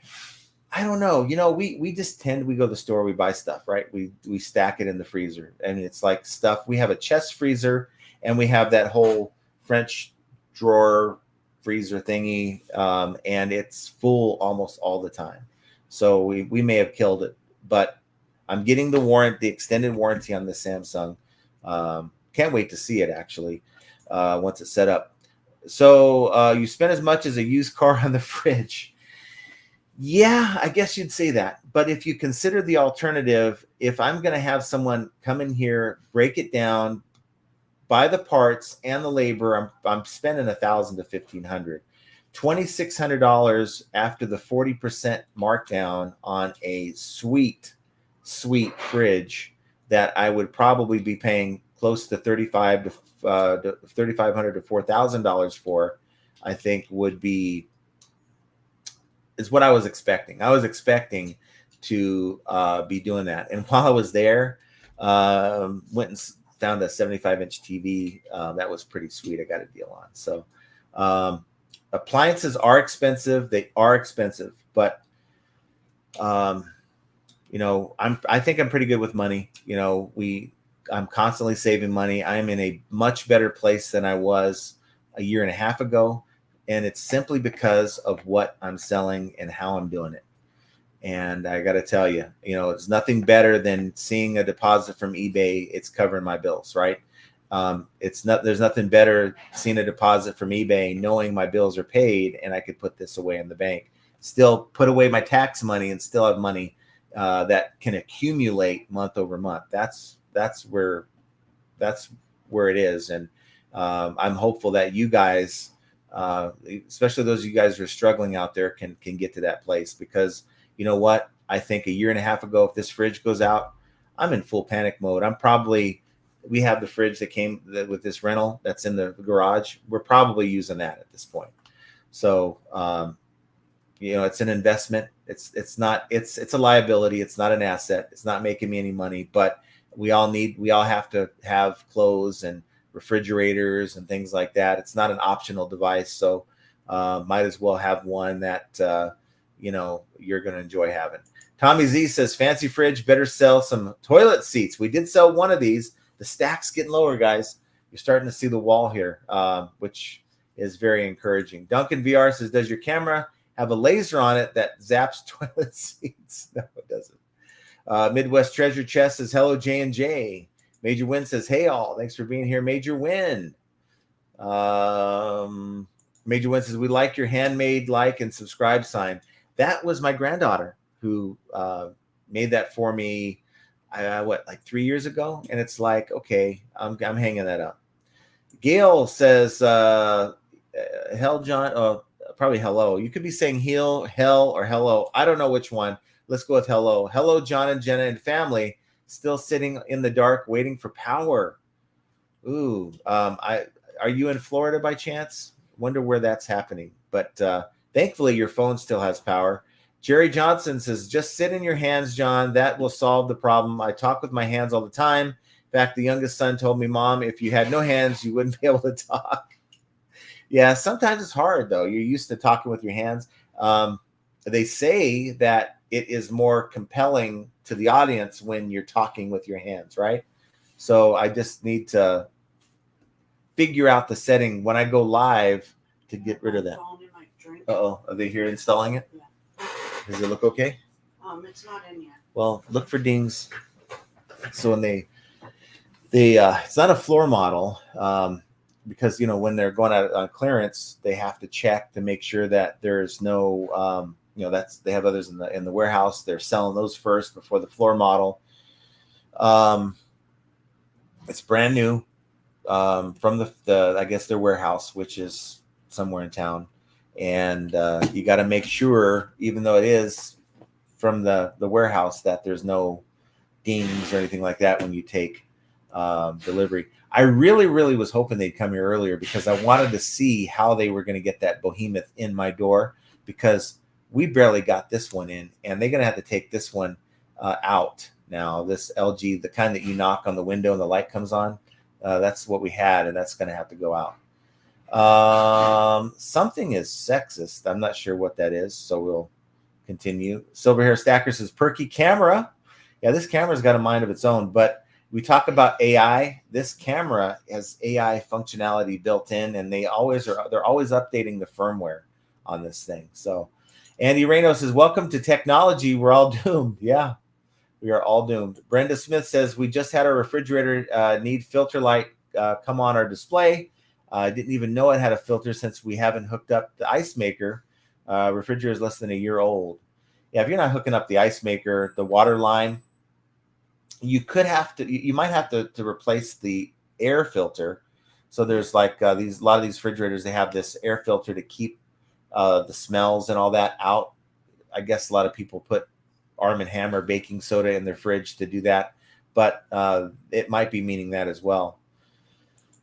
I don't know. We just we go to the store, we buy stuff, right? We stack it in the freezer, and it's like stuff. We have a chest freezer, and we have that whole French drawer freezer thingy, and it's full almost all the time. So we may have killed it, but I'm getting the extended warranty on the Samsung. Can't wait to see it, actually, once it's set up. So you spend as much as a used car on the fridge. Yeah, I guess you'd say that. But if you consider the alternative, if I'm going to have someone come in here, break it down, buy the parts and the labor, I'm spending $1,000 to $1,500. $2,600 after the 40% markdown on a sweet fridge that I would probably be paying close to $3,500 to $4,000 for, I think is what I was expecting. I was expecting to be doing that. And while I was there, went and found a 75-inch TV. That was pretty sweet. I got a deal on. So appliances are expensive. They are expensive, but I think I'm pretty good with money. I'm constantly saving money. I'm in a much better place than I was a year and a half ago. And it's simply because of what I'm selling and how I'm doing it. And I got to tell you, it's nothing better than seeing a deposit from eBay. It's covering my bills, right? There's nothing better seeing a deposit from eBay, knowing my bills are paid, and I could put this away in the bank, still put away my tax money, and still have money that can accumulate month over month. That's where it is. And I'm hopeful that you guys, especially those of you guys who are struggling out there, can get to that place, because you know what? I think a year and a half ago, if this fridge goes out, I'm in full panic mode. We have the fridge that came with this rental that's in the garage. We're probably using that at this point. So, it's an investment. It's a liability. It's not an asset. It's not making me any money, but we all have to have clothes and refrigerators and things like that. It's not an optional device. So might as well have one that, you're going to enjoy having. Tommy Z says, fancy fridge, better sell some toilet seats. We did sell one of these. The stack's getting lower, guys. You're starting to see the wall here, which is very encouraging. Duncan VR says, does your camera have a laser on it that zaps toilet seats? No, it doesn't. Midwest Treasure Chest says, hello, J&J. Major Win says, hey, all. Thanks for being here, Major Win. Major Win says, we like your handmade like and subscribe sign. That was my granddaughter who made that for me, like 3 years ago? And it's like, okay, I'm hanging that up. Gail says, hell, John, probably hello. You could be saying hell, or hello. I don't know which one. Let's go with hello. Hello, John and Jenna and family. Still sitting in the dark waiting for power. Ooh, are you in Florida by chance? Wonder where that's happening. But thankfully, your phone still has power. Jerry Johnson says, just sit in your hands, John. That will solve the problem. I talk with my hands all the time. In fact, the youngest son told me, Mom, if you had no hands, you wouldn't be able to talk. Yeah, sometimes it's hard, though. You're used to talking with your hands. They say that it is more compelling to the audience when you're talking with your hands, right? So I just need to figure out the setting when I go live to get rid of that. Uh-oh, are they here installing it? Yeah. Does it look okay? It's not in yet. Well, look for dings. So when they it's not a floor model, because when they're going out on clearance, they have to check to make sure that there's no they have others in the warehouse. They're selling those first before the floor model. It's brand new from the I guess their warehouse, which is somewhere in town. And you got to make sure, even though it is from the warehouse, that there's no dings or anything like that when you take delivery. I really, really was hoping they'd come here earlier because I wanted to see how they were going to get that behemoth in my door, because we barely got this one in, and they're going to have to take this one out now. This LG, the kind that you knock on the window and the light comes on, that's what we had, and that's going to have to go out. Something is sexist. I'm not sure what that is, so we'll continue. Silver Hair Stacker says, perky camera. Yeah, this camera's got a mind of its own, but we talk about AI. This camera has AI functionality built in, and they're always updating the firmware on this thing. So Andy Reno says, welcome to technology. We're all doomed. Yeah, we are all doomed. Brenda Smith says, we just had our refrigerator need filter light come on our display. I didn't even know it had a filter since we haven't hooked up the ice maker. Refrigerator is less than a year old. Yeah, if you're not hooking up the ice maker, the water line, you might have to replace the air filter. So there's like a lot of these refrigerators, they have this air filter to keep the smells and all that out. I guess a lot of people put Arm & Hammer baking soda in their fridge to do that, but it might be meaning that as well.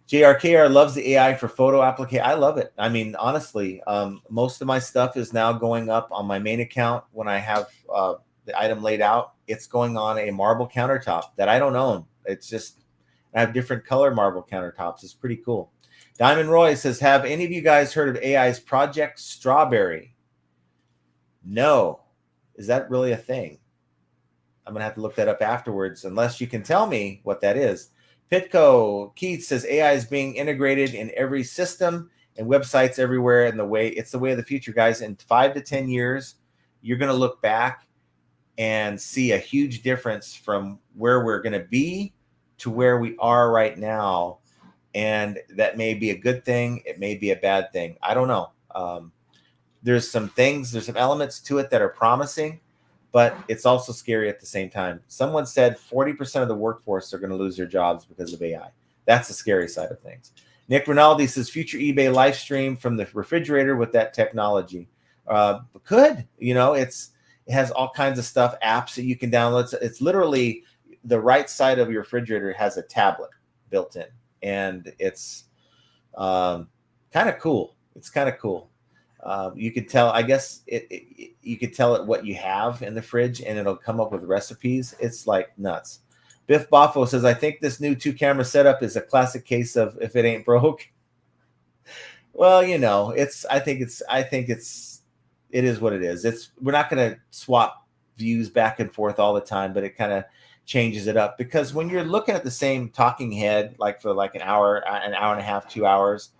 JRKR loves the AI for photo application. I love it. I mean, honestly, most of my stuff is now going up on my main account. When I have the item laid out, it's going on a marble countertop that I don't own. It's just, I have different color marble countertops. It's pretty cool. Diamond Roy says, have any of you guys heard of AI's Project Strawberry? No. Is that really a thing? I'm going to have to look that up afterwards, unless you can tell me what that is. Pitco Keith says, AI is being integrated in every system and websites everywhere. And it's the way of the future, guys. In 5 to 10 years, you're going to look back and see a huge difference from where we're going to be to where we are right now. And that may be a good thing. It may be a bad thing. I don't know. There's some elements to it that are promising, but it's also scary at the same time. Someone said 40% of the workforce are going to lose their jobs because of AI. That's the scary side of things. Nick Rinaldi says, future eBay live stream from the refrigerator with that technology. Could, it has all kinds of stuff, apps that you can download. It's literally the right side of your refrigerator has a tablet built in, and it's kind of cool. It's kind of cool. You could tell, I guess you could tell it what you have in the fridge and it'll come up with recipes. It's like nuts. Biff Boffo says, I think this new 2-camera setup is a classic case of if it ain't broke. Well, I think it is what it is. We're not going to swap views back and forth all the time, but it kind of changes it up, because when you're looking at the same talking head, like for like an hour and a half, 2 hours,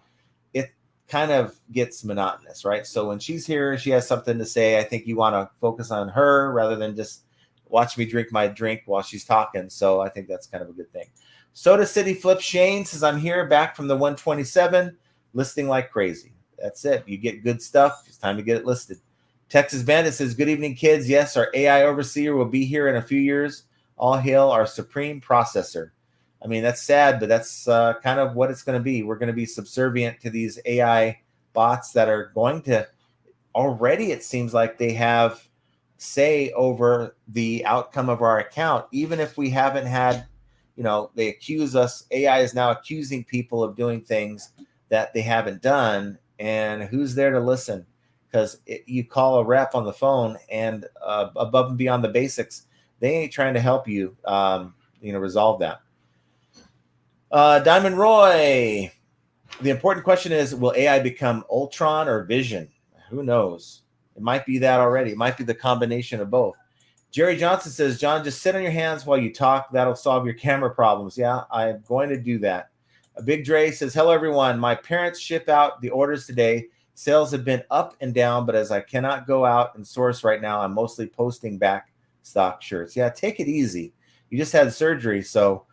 it kind of gets monotonous, right? So when she's here, she has something to say. I think you want to focus on her rather than just watch me drink my drink while she's talking. So I think that's kind of a good thing. Soda City Flip Shane says, I'm here back from the 127, listing like crazy. That's it. You get good stuff. It's time to get it listed. Texas Bandit says, good evening, kids. Yes, our AI overseer will be here in a few years. All hail our supreme processor. I mean, that's sad, but that's kind of what it's going to be. We're going to be subservient to these AI bots that are going to already, it seems like they have say over the outcome of our account, even if we haven't had, they accuse us. AI is now accusing people of doing things that they haven't done. And who's there to listen? Because you call a rep on the phone and above and beyond the basics, they ain't trying to help you, resolve that. Diamond Roy, the important question is, will AI become Ultron or Vision? Who knows? It might be that already. It might be the combination of both. Jerry Johnson says, John, just sit on your hands while you talk. That'll solve your camera problems. Yeah, I'm going to do that. Big Dre says, hello, everyone. My parents ship out the orders today. Sales have been up and down, but as I cannot go out and source right now, I'm mostly posting back stock shirts. Yeah, take it easy. You just had surgery, so,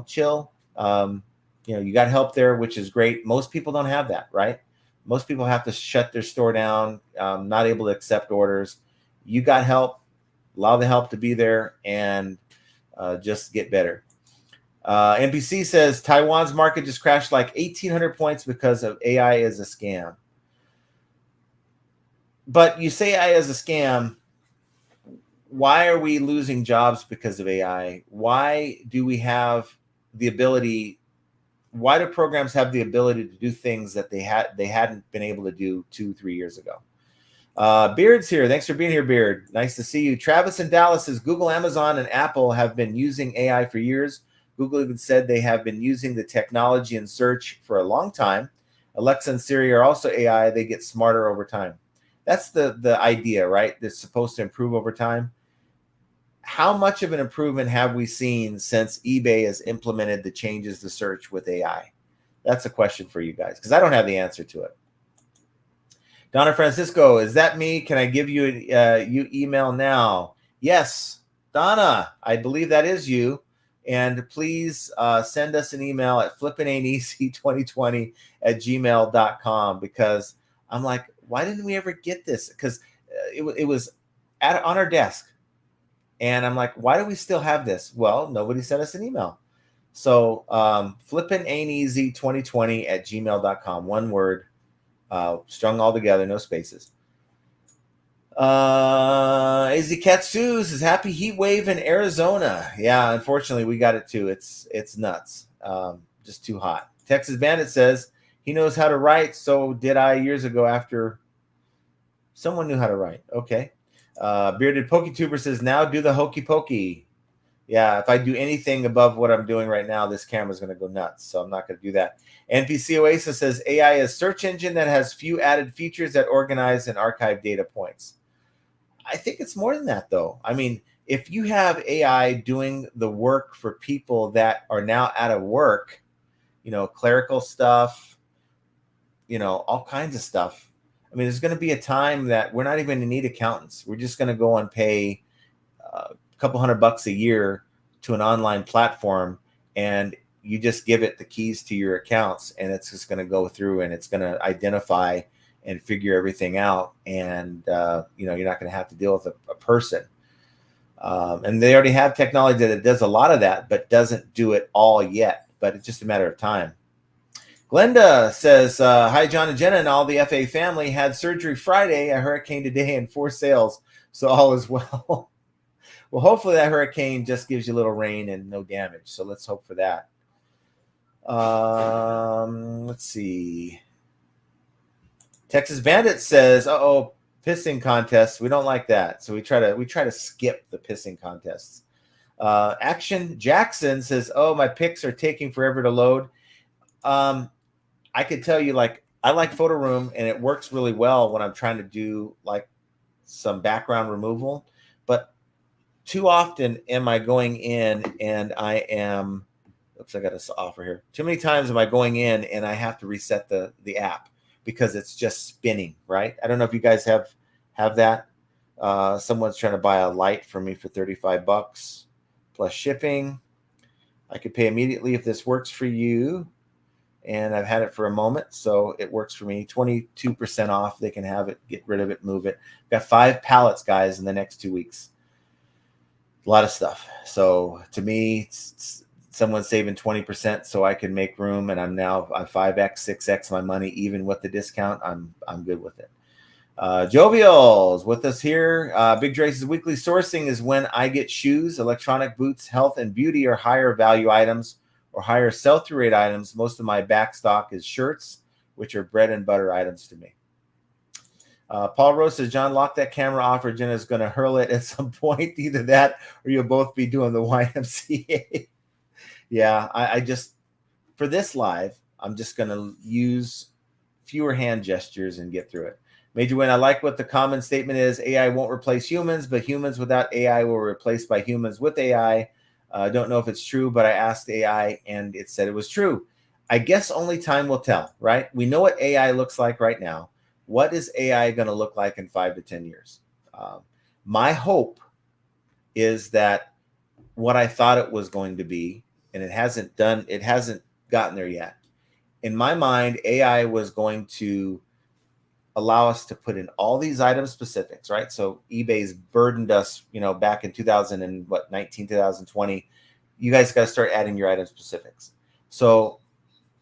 chill. You got help there, which is great. Most people don't have that, right? Most people have to shut their store down, not able to accept orders. You got help. Allow the help to be there and just get better. NBC says Taiwan's market just crashed like 1,800 points because of AI is a scam. But you say AI is a scam. Why are we losing jobs because of AI? Why do we have the ability? Why do programs have the ability to do things that they hadn't been able to do 2-3 years ago? Beard's here. Thanks for being here, Beard. Nice to see you. Travis in Dallas says Google, Amazon, and Apple have been using AI for years. Google even said they have been using the technology in search for a long time. Alexa and Siri are also AI. They get smarter over time. That's the idea, right? They're supposed to improve over time. How much of an improvement have we seen since eBay has implemented the changes to search with AI? That's a question for you guys, because I don't have the answer to it. Donna Francisco, is that me? Can I give you you email now? Yes, Donna, I believe that is you. And please send us an email at flippingainteasy2020@gmail.com, because I'm like, why didn't we ever get this? Because it was on our desk. And I'm like, why do we still have this? Well, nobody sent us an email. So flippingainteasy2020@gmail.com. One word, strung all together, no spaces. AZ Katsu says, happy heat wave in Arizona. Yeah, unfortunately, we got it too. It's nuts. Just too hot. Texas Bandit says he knows how to write. So did I years ago after someone knew how to write. Okay. Bearded PokeTuber says, now do the hokey pokey. Yeah, if I do anything above what I'm doing right now, this camera's going to go nuts. So I'm not going to do that. NPC Oasis says, AI is search engine that has few added features that organize and archive data points. I think it's more than that, though. I mean, if you have AI doing the work for people that are now out of work, clerical stuff, all kinds of stuff. I mean, there's going to be a time that we're not even going to need accountants. We're just going to go and pay a couple $100 a year to an online platform, and you just give it the keys to your accounts, and it's just going to go through and it's going to identify and figure everything out. And, you're not going to have to deal with a person. And they already have technology that does a lot of that, but doesn't do it all yet. But it's just a matter of time. Glenda says, hi, John and Jenna and all the FA family. Had surgery Friday, a hurricane today, and 4 sales. So all is well. Well, hopefully that hurricane just gives you a little rain and no damage. So let's hope for that. Let's see. Texas Bandit says, "Uh-oh, pissing contests. We don't like that. So we try to skip the pissing contests." Action Jackson says, "Oh, my pics are taking forever to load." I could tell you, like, I like Photo Room and it works really well when I'm trying to do like some background removal, but too often am I going in and I am, oops, I got this offer here. Too many times am I going in and I have to reset the app because it's just spinning, right? I don't know if you guys have that. Someone's trying to buy a light for me for 35 bucks plus shipping. I could pay immediately if this works for you. And I've had it for a moment, so it works for me. 22% off. They can have it, get rid of it, move it. Got 5 pallets, guys, in the next 2 weeks. A lot of stuff. So to me, someone's saving 20%, so I can make room, and I'm 5x, 6x my money, even with the discount. I'm good with it. Jovial's with us here. Big Drace's weekly sourcing is when I get shoes, electronic, boots, health, and beauty or higher value items or higher sell-through rate items. Most of my back stock is shirts, which are bread and butter items to me. Paul Rose says, John, lock that camera off or Jenna's going to hurl it at some point. Either that or you'll both be doing the YMCA. Yeah, I just, for this live, I'm just going to use fewer hand gestures and get through it. Major Win, I like what the common statement is. AI won't replace humans, but humans without AI will be replaced by humans with AI. I don't know if it's true, but I asked AI and it said it was true. I guess only time will tell, right? We know what AI looks like right now. What is AI going to look like in 5 to 10 years? My hope is that what I thought it was going to be, and it hasn't gotten there yet. In my mind, AI was going to allow us to put in all these item specifics, right? So eBay's burdened us, back in 2019, 2020. You guys got to start adding your item specifics. So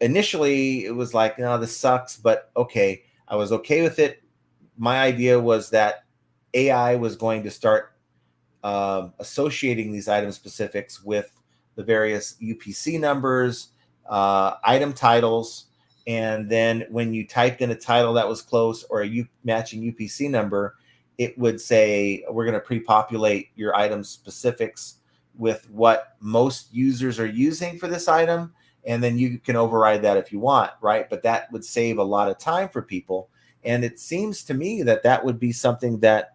initially it was like, no, this sucks, but okay. I was okay with it. My idea was that AI was going to start associating these item specifics with the various UPC numbers, item titles, and then when you typed in a title that was close or a matching UPC number, it would say, we're going to pre-populate your item specifics with what most users are using for this item. And then you can override that if you want, right? But that would save a lot of time for people. And it seems to me that that would be something that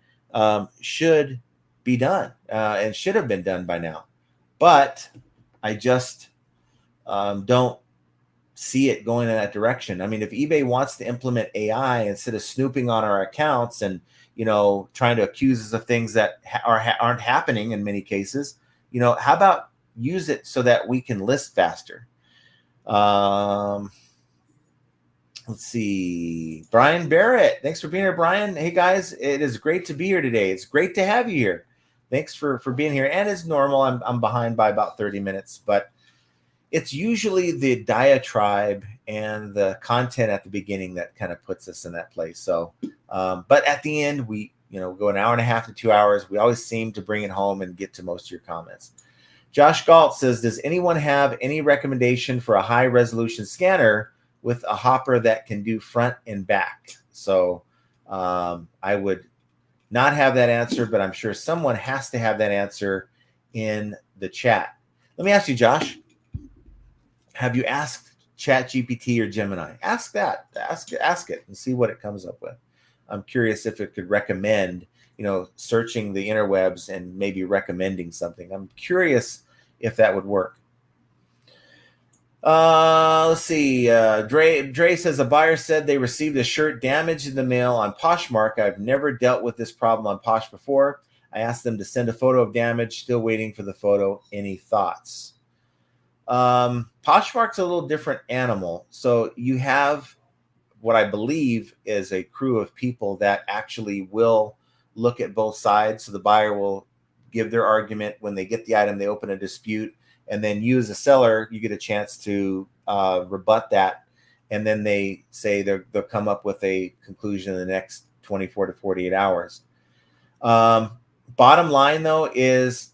should be done and should have been done by now. But I just don't see it going in that direction. I mean, if eBay wants to implement AI instead of snooping on our accounts and, trying to accuse us of things that aren't happening in many cases, how about use it so that we can list faster? Let's see. Brian Barrett. Thanks for being here, Brian. Hey guys, it is great to be here today. It's great to have you here. Thanks for being here. And as normal, I'm behind by about 30 minutes, but it's usually the diatribe and the content at the beginning that kind of puts us in that place. So, but at the end, we, go an hour and a half to 2 hours. We always seem to bring it home and get to most of your comments. Josh Galt says, does anyone have any recommendation for a high resolution scanner with a hopper that can do front and back? So I would not have that answer, but I'm sure someone has to have that answer in the chat. Let me ask you, Josh, have you asked ChatGPT or Gemini? Ask that. Ask it and see what it comes up with. I'm curious if it could recommend, searching the interwebs and maybe recommending something. I'm curious if that would work. Let's see. Dre says a buyer said they received a shirt damaged in the mail on Poshmark. I've never dealt with this problem on Posh before. I asked them to send a photo of damage. Still waiting for the photo. Any thoughts? Poshmark's a little different animal. So you have what I believe is a crew of people that actually will look at both sides. So the buyer will give their argument. When they get the item, they open a dispute. And then you as a seller, you get a chance to rebut that. And then they say they'll come up with a conclusion in the next 24 to 48 hours. Bottom line, though, is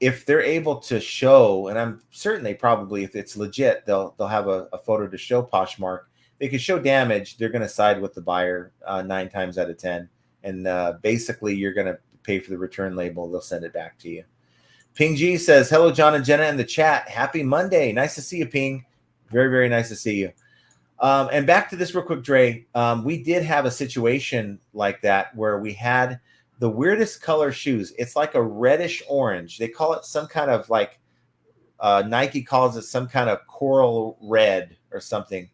if they're able to show, and I'm certain they probably, if it's legit, they'll have a photo to show Poshmark they can show damage, they're going to side with the buyer 9 times out of 10. And basically, you're going to pay for the return label. They'll send it back to you. Ping G says, hello, John and Jenna in the chat. Happy Monday. Nice to see you, Ping. Very, very nice to see you. And back to this real quick, Dre. We did have a situation like that where we had the weirdest color shoes. It's like a reddish orange. They call it some kind of like, Nike calls it some kind of coral red or something.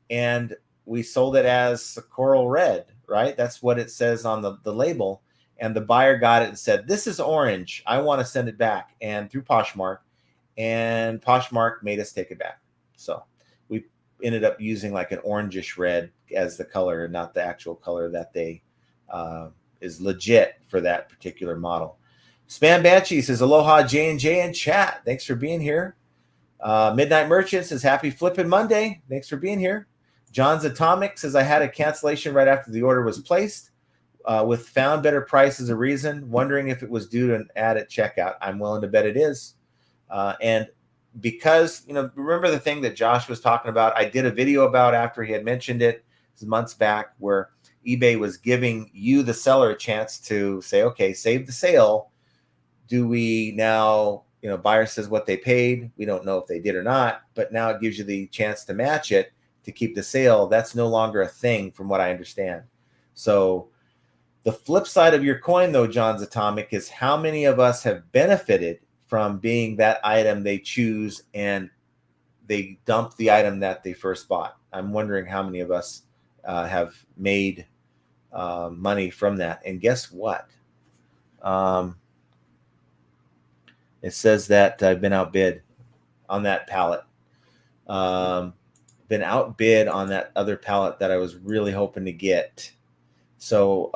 And we sold it as coral red, right? That's what it says on the label. And the buyer got it and said, this is orange. I want to send it back. And through Poshmark. And Poshmark made us take it back. So we ended up using like an orangish red as the color, not the actual color that they is legit for that particular model. Spam Banshee says, aloha, J&J in chat. Thanks for being here. Midnight Merchant says, happy flipping Monday. Thanks for being here. John's Atomic says, I had a cancellation right after the order was placed with found better price as a reason, wondering if it was due to an ad at checkout. I'm willing to bet it is. And because, remember the thing that Josh was talking about, I did a video about after he had mentioned it months back where eBay was giving you, the seller, a chance to say, okay, save the sale. Do we now, buyer says what they paid. We don't know if they did or not, but now it gives you the chance to match it to keep the sale. That's no longer a thing from what I understand. So the flip side of your coin, though, John's Atomic, is how many of us have benefited from being that item they choose and they dump the item that they first bought. I'm wondering how many of us have made money from that. And guess what? It says that I've been outbid on that pallet. Been outbid on that other pallet that I was really hoping to get. So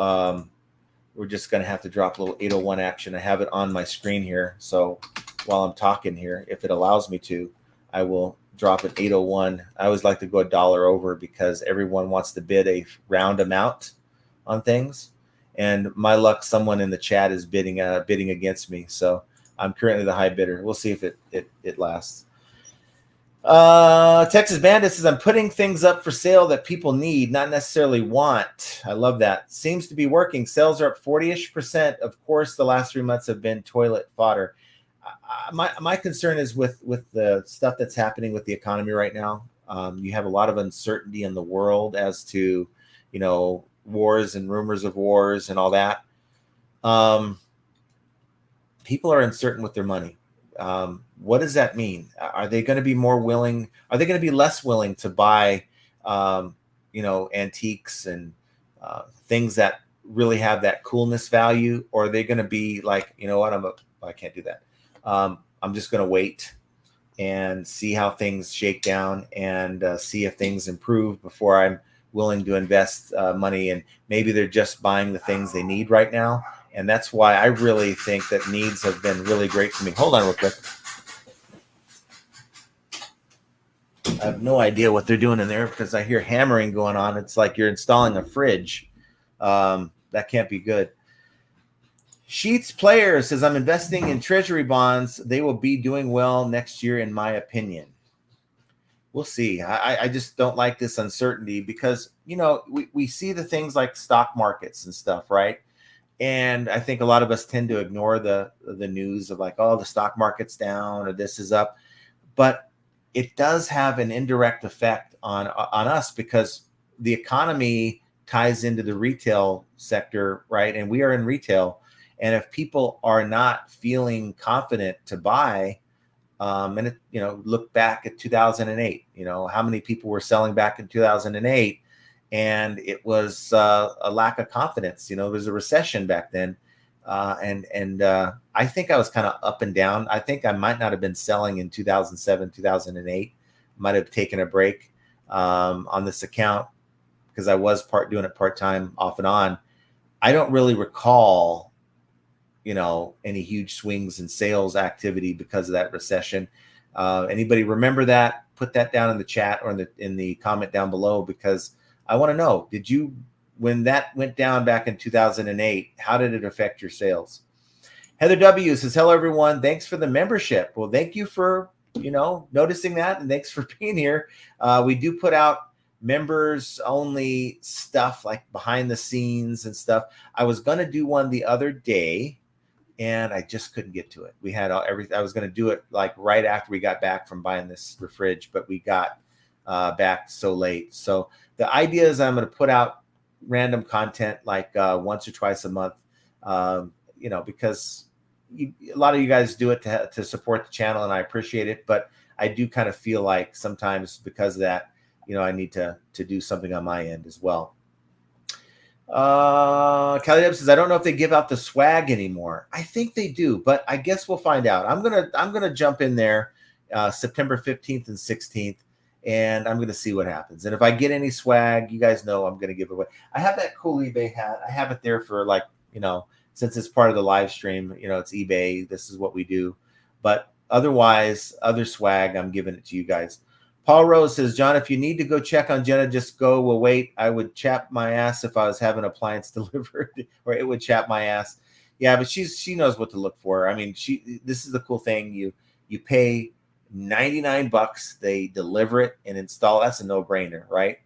we're just going to have to drop a little 801 action. I have it on my screen here. So while I'm talking here, if it allows me to, I will drop an 801. I always like to go $1 over because everyone wants to bid a round amount on things. And my luck, someone in the chat is bidding against me. So I'm currently the high bidder. We'll see if it lasts. Texas Bandit says, I'm putting things up for sale that people need, not necessarily want. I love that. Seems to be working. Sales are up 40-ish%. Of course, the last 3 months have been toilet fodder. My concern is with the stuff that's happening with the economy right now. You have a lot of uncertainty in the world as to, wars and rumors of wars and all that. People are uncertain with their money. What does that mean? Are they going to be more willing? Are they going to be less willing to buy, antiques and things that really have that coolness value? Or are they going to be like, I can't do that. I'm just going to wait and see how things shake down and see if things improve before I'm willing to invest money. And maybe they're just buying the things they need right now. And that's why I really think that needs have been really great for me. Hold on real quick. I have no idea what they're doing in there because I hear hammering going on. It's like you're installing a fridge. That can't be good. Sheets Player says, I'm investing in treasury bonds. They will be doing well next year, in my opinion. We'll see. I just don't like this uncertainty because, we see the things like stock markets and stuff, right? And I think a lot of us tend to ignore the news of like, oh, the stock market's down or this is up. But it does have an indirect effect on us because the economy ties into the retail sector, right? And we are in retail. And if people are not feeling confident to buy, look back at 2008, how many people were selling back in 2008? And it was a lack of confidence. There was a recession back then. And I think I was kind of up and down. I think I might not have been selling in 2007, 2008. Might have taken a break on this account because I was doing it part-time off and on. I don't really recall, any huge swings in sales activity because of that recession. Anybody remember that? Put that down in the chat or in the comment down below because I want to know, when that went down back in 2008, how did it affect your sales? Heather W says, hello, everyone. Thanks for the membership. Well, thank you for, noticing that. And thanks for being here. We do put out members only stuff, like behind the scenes and stuff. I was going to do one the other day and I just couldn't get to it. We had everything. I was going to do it like right after we got back from buying this fridge, but we got back so late. So the idea is I'm going to put out random content like once or twice a month, because a lot of you guys do it to support the channel, and I appreciate it. But I do kind of feel like sometimes because of that, I need to do something on my end as well. Kelly Deb says, I don't know if they give out the swag anymore. I think they do, but I guess we'll find out. I'm gonna jump in there September 15th and 16th, and I'm gonna see what happens. And if I get any swag, you guys know I'm gonna give it away. I have that cool eBay hat. I have it there for since it's part of the live stream, it's eBay. This is what we do. But otherwise, other swag, I'm giving it to you guys. Paul Rose says, John, if you need to go check on Jenna, just go. We'll wait. I would chap my ass if I was having an appliance delivered, or it would chap my ass. Yeah, but she knows what to look for. I mean, this is the cool thing. You pay $99. They deliver it and install. That's a no-brainer, right?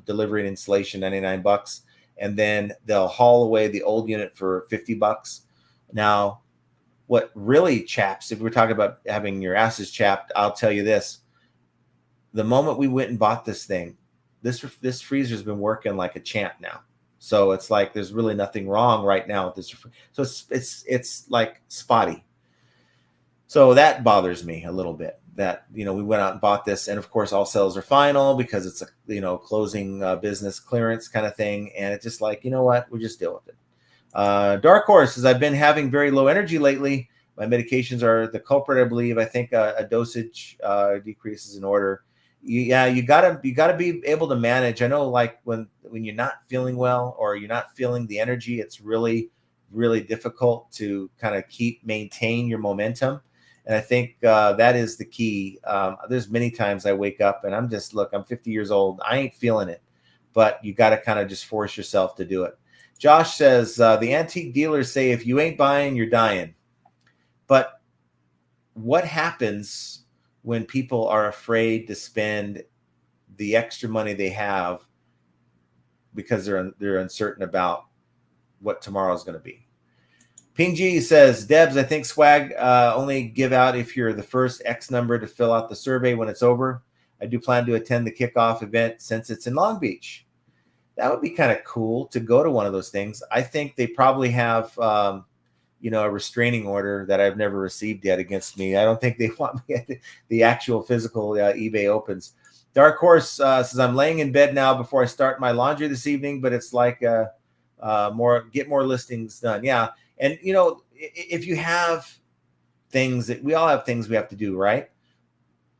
Delivery and installation, $99. And then they'll haul away the old unit for $50. Now, what really chaps, if we're talking about having your asses chapped, I'll tell you this. The moment we went and bought this thing, this freezer's been working like a champ now. So it's like there's really nothing wrong right now with this. So it's like spotty. So that bothers me a little bit. That we went out and bought this, and of course all sales are final because it's a closing business clearance kind of thing, and it's just like, you know what, we just deal with it. Dark Horse says, I've been having very low energy lately. My medications are the culprit, I believe. I think a dosage decrease is in order. You gotta be able to manage. I know, like when you're not feeling well or you're not feeling the energy, it's really, really difficult to kind of maintain your momentum. And I think that is the key. There's many times I wake up and I'm 50 years old. I ain't feeling it, but you got to kind of just force yourself to do it. Josh says, the antique dealers say, if you ain't buying, you're dying. But what happens when people are afraid to spend the extra money they have because they're uncertain about what tomorrow is going to be? Ping G says, Debs, I think swag only give out if you're the first X number to fill out the survey when it's over. I do plan to attend the kickoff event since it's in Long Beach. That would be kind of cool to go to one of those things. I think they probably have a restraining order that I've never received yet against me. I don't think they want me at the actual physical eBay opens. Dark Horse says, I'm laying in bed now before I start my laundry this evening, but it's like get more listings done. Yeah. And, if you have things we all have things we have to do, right?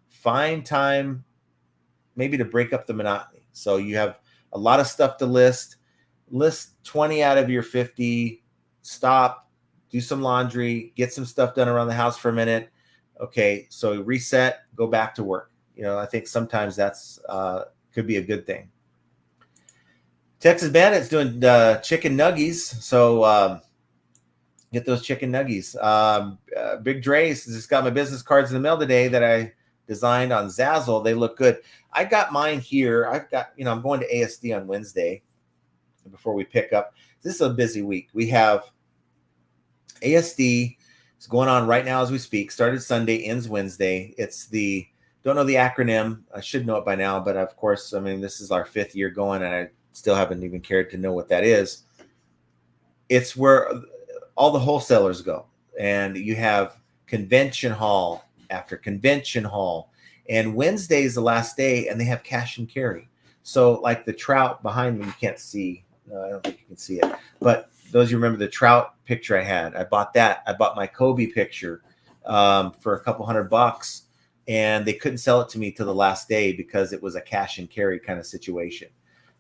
Find time maybe to break up the monotony. So you have a lot of stuff to list 20 out of your 50, stop, do some laundry, get some stuff done around the house for a minute. Okay, so reset, go back to work. I think sometimes that's could be a good thing. Texas Bandit's doing chicken nuggies, so get those chicken nuggies. Big Dre says, just got my business cards in the mail today that I designed on Zazzle. They look good. I got mine here. I've got, I'm going to ASD on Wednesday before we pick up. This is a busy week. We have ASD is going on right now as we speak. Started Sunday, ends Wednesday. It's don't know the acronym. I should know it by now, but of course, this is our 5th year going, and I still haven't even cared to know what that is. It's where all the wholesalers go, and you have convention hall after convention hall, and Wednesday is the last day, and they have cash and carry. So like the trout behind me, you can't see. No, I don't think you can see it, but those of you remember the trout picture I had, I bought that. I bought my Kobe picture for a couple $100, and they couldn't sell it to me till the last day because it was a cash and carry kind of situation.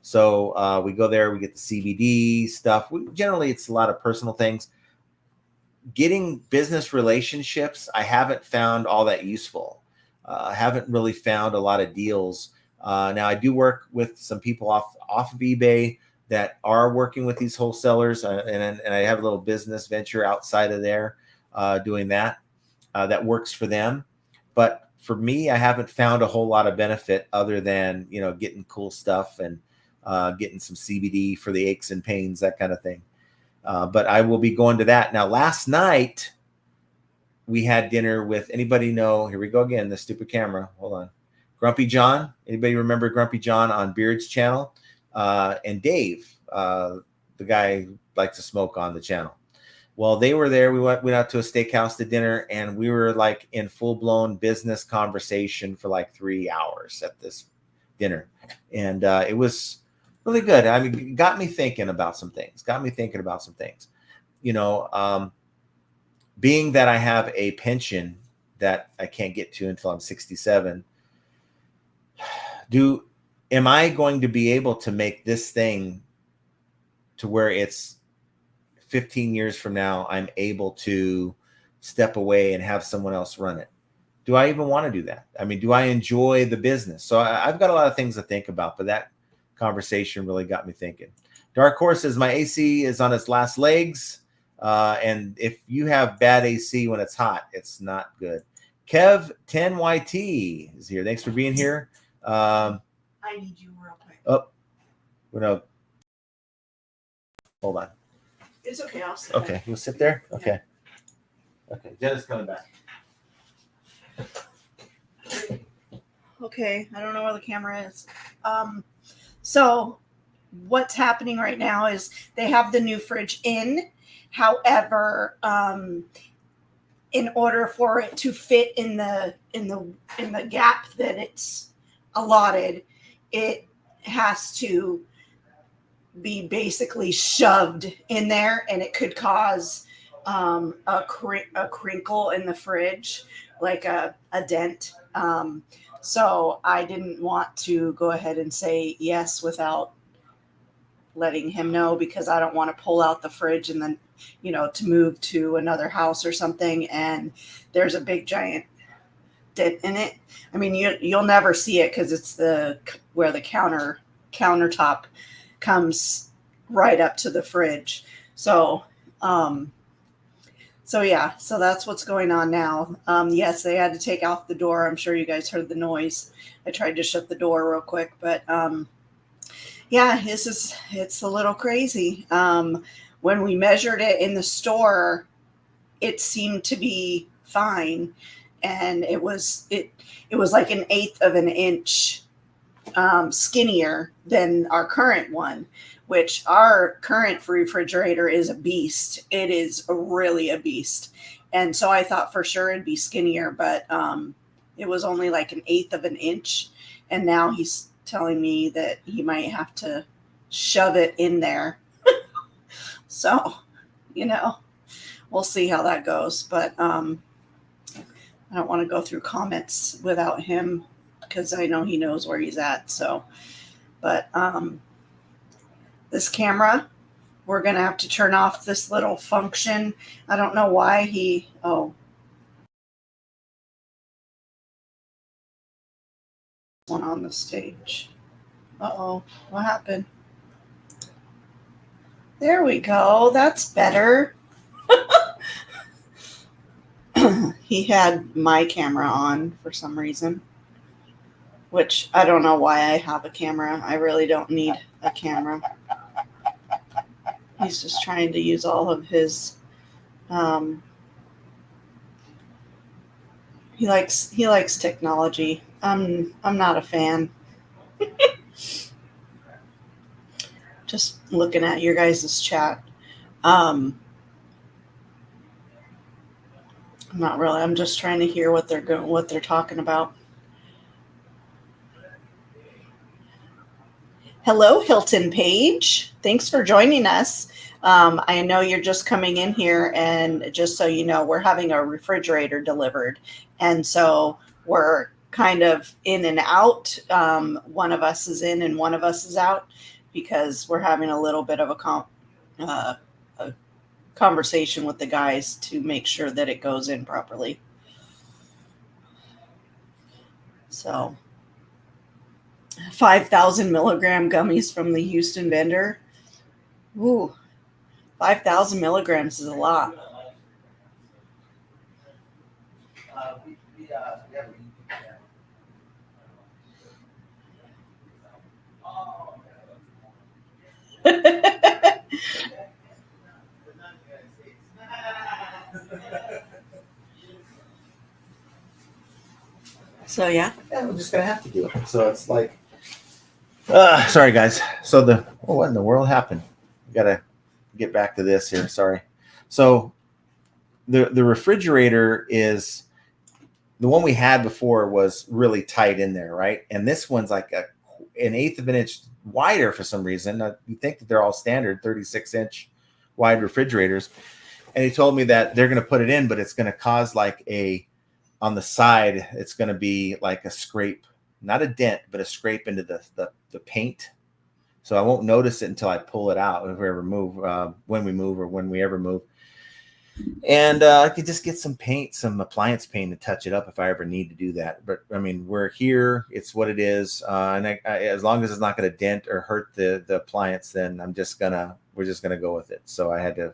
So we go there, we get the CBD stuff. Generally, it's a lot of personal things. Getting business relationships, I haven't found all that useful. I haven't really found a lot of deals. Now, I do work with some people off of eBay that are working with these wholesalers, and I have a little business venture outside of there doing that. That works for them. But for me, I haven't found a whole lot of benefit other than, you know, getting cool stuff and getting some CBD for the aches and pains, that kind of thing. But I will be going to that. Now, last night we had dinner with, anybody know, here we go again, the stupid camera. Hold on. Grumpy John. Anybody remember Grumpy John on Beard's channel? And Dave, the guy who likes to smoke on the channel. Well, they were there. We went out to a steakhouse to dinner, and we were like in full-blown business conversation for like 3 hours at this dinner. And it was really good. I mean, it got me thinking about some things. You know, being that I have a pension that I can't get to until I'm 67, am I going to be able to make this thing to where it's 15 years from now, I'm able to step away and have someone else run it? Do I even want to do that? I mean, do I enjoy the business? So I've got a lot of things to think about, but that conversation really got me thinking. Dark Horse says, my AC is on its last legs. And if you have bad AC when it's hot, it's not good. Kev 10YT is here. Thanks for being here. I need you real quick. Oh, no. Hold on. It's okay. I'll sit. Okay, you'll sit there? Okay. Okay, Jenna's coming back. Okay, I don't know where the camera is. So what's happening right now is they have the new fridge in. However, in order for it to fit in the gap that it's allotted, it has to be basically shoved in there, and it could cause a crinkle in the fridge, like a dent. So I didn't want to go ahead and say yes without letting him know, because I don't want to pull out the fridge and then, you know, to move to another house or something and there's a big giant dent in it. I mean, you'll never see it because it's where the countertop comes right up to the fridge. So yeah, so that's what's going on now. Yes, they had to take off the door. I'm sure you guys heard the noise. I tried to shut the door real quick, but yeah, it's a little crazy. When we measured it in the store, it seemed to be fine, and it was like 1/8 of an inch skinnier than our current one, which our current refrigerator is a beast. It is really a beast. And so I thought for sure it'd be skinnier, but it was only like 1/8 of an inch. And now he's telling me that he might have to shove it in there. So, you know, we'll see how that goes. But I don't want to go through comments without him, because I know he knows where he's at. So, but this camera, we're going to have to turn off this little function. I don't know why one on the stage. Uh-oh, what happened? There we go. That's better. He had my camera on for some reason, which I don't know why I have a camera. I really don't need a camera. He's just trying to use all of his, he likes technology. I'm not a fan. Just looking at your guys' chat. I'm not really. I'm just trying to hear what they're talking about. Hello, Hilton Page. Thanks for joining us. I know you're just coming in here, and just so you know, we're having a refrigerator delivered, and so we're kind of in and out. One of us is in and one of us is out, because we're having a little bit of a conversation with the guys to make sure that it goes in properly. So 5,000 milligram gummies from the Houston vendor. Ooh, 5,000 milligrams is a lot. So yeah, we're just gonna have to do it. So it's like, sorry guys. So what in the world happened? We gotta get back to this here. Sorry. So the refrigerator is the one we had before was really tight in there, right? And this one's like an eighth of an inch wider for some reason. You think that they're all standard 36-inch wide refrigerators. And he told me that they're going to put it in, but it's going to cause like on the side, it's going to be like a scrape, not a dent, but a scrape into the paint. So I won't notice it until I pull it out if we ever move, when we move or when we ever move. And I could just get some paint, some appliance paint to touch it up if I ever need to do that. But I mean, we're here. It's what it is. And as long as it's not going to dent or hurt the appliance, then we're just going to go with it. So I had to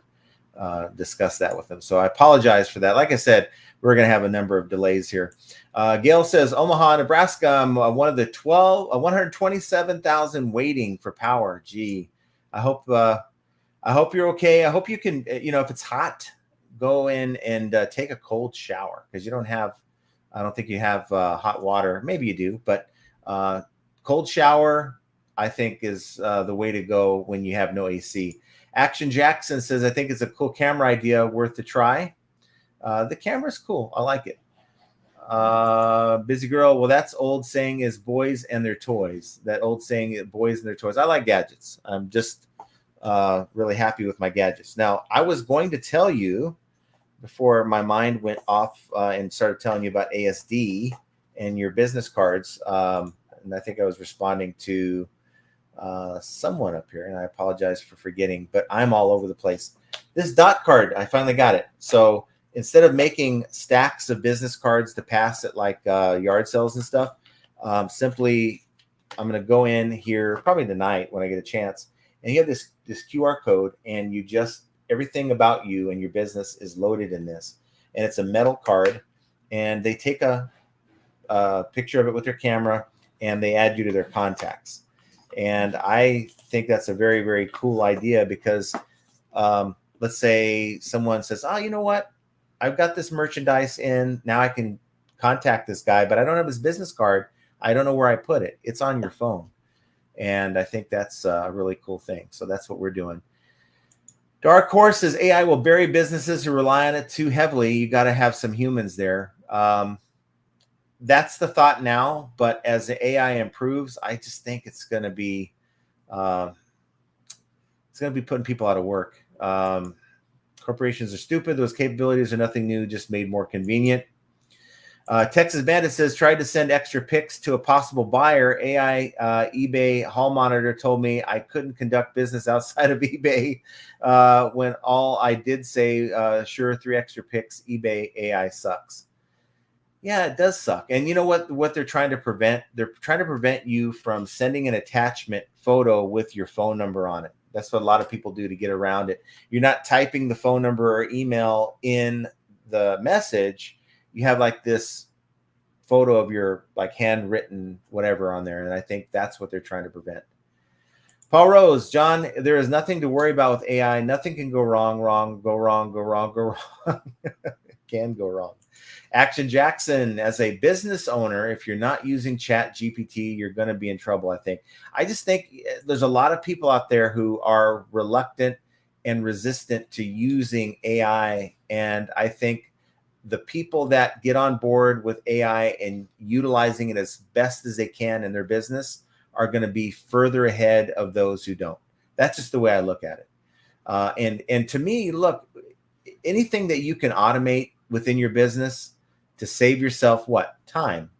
discuss that with him. So I apologize for that. Like I said, we're going to have a number of delays here. Gail says, Omaha, Nebraska, I'm one of the 127,000 waiting for power. Gee, I hope you're okay. I hope you can, if it's hot, go in and take a cold shower, because I don't think you have hot water. Maybe you do, but cold shower, I think, is the way to go when you have no AC. Action Jackson says, I think it's a cool camera idea, worth a try. The camera's cool. I like it. Busy Girl, well, that's old saying is boys and their toys. That old saying is boys and their toys. I like gadgets. I'm just really happy with my gadgets. Now, I was going to tell you before my mind went off and started telling you about ASD and your business cards. And I think I was responding to someone up here, and I apologize for forgetting, but I'm all over the place. This dot card, I finally got it. So instead of making stacks of business cards to pass at like yard sales and stuff, simply I'm going to go in here probably tonight when I get a chance, and you have this QR code, and you just, everything about you and your business is loaded in this, and it's a metal card, and they take a picture of it with their camera, and they add you to their contacts. And I think that's a very, very cool idea, because let's say someone says, oh, you know what? I've got this merchandise in. Now I can contact this guy, but I don't have his business card. I don't know where I put it. It's on your phone. And I think that's a really cool thing. So that's what we're doing. Dark Horse says AI will bury businesses who rely on it too heavily. You got to have some humans there. That's the thought now, but as the AI improves, I just think it's going to be putting people out of work. Corporations are stupid. Those capabilities are nothing new, just made more convenient. Texas Bandit says, tried to send extra pics to a possible buyer. AI eBay hall monitor told me I couldn't conduct business outside of eBay when all I did say, sure, 3 extra pics, eBay AI sucks. Yeah, it does suck. And you know what they're trying to prevent? They're trying to prevent you from sending an attachment photo with your phone number on it. That's what a lot of people do to get around it. You're not typing the phone number or email in the message. You have like this photo of your like handwritten whatever on there. And I think that's what they're trying to prevent. Paul Rose, John, there is nothing to worry about with AI. Nothing can go wrong. It can go wrong. Action Jackson, as a business owner, if you're not using Chat GPT, you're going to be in trouble, I think. I just think there's a lot of people out there who are reluctant and resistant to using AI. And I think the people that get on board with AI and utilizing it as best as they can in their business are going to be further ahead of those who don't. That's just the way I look at it. And to me, look, anything that you can automate within your business to save yourself what? Time.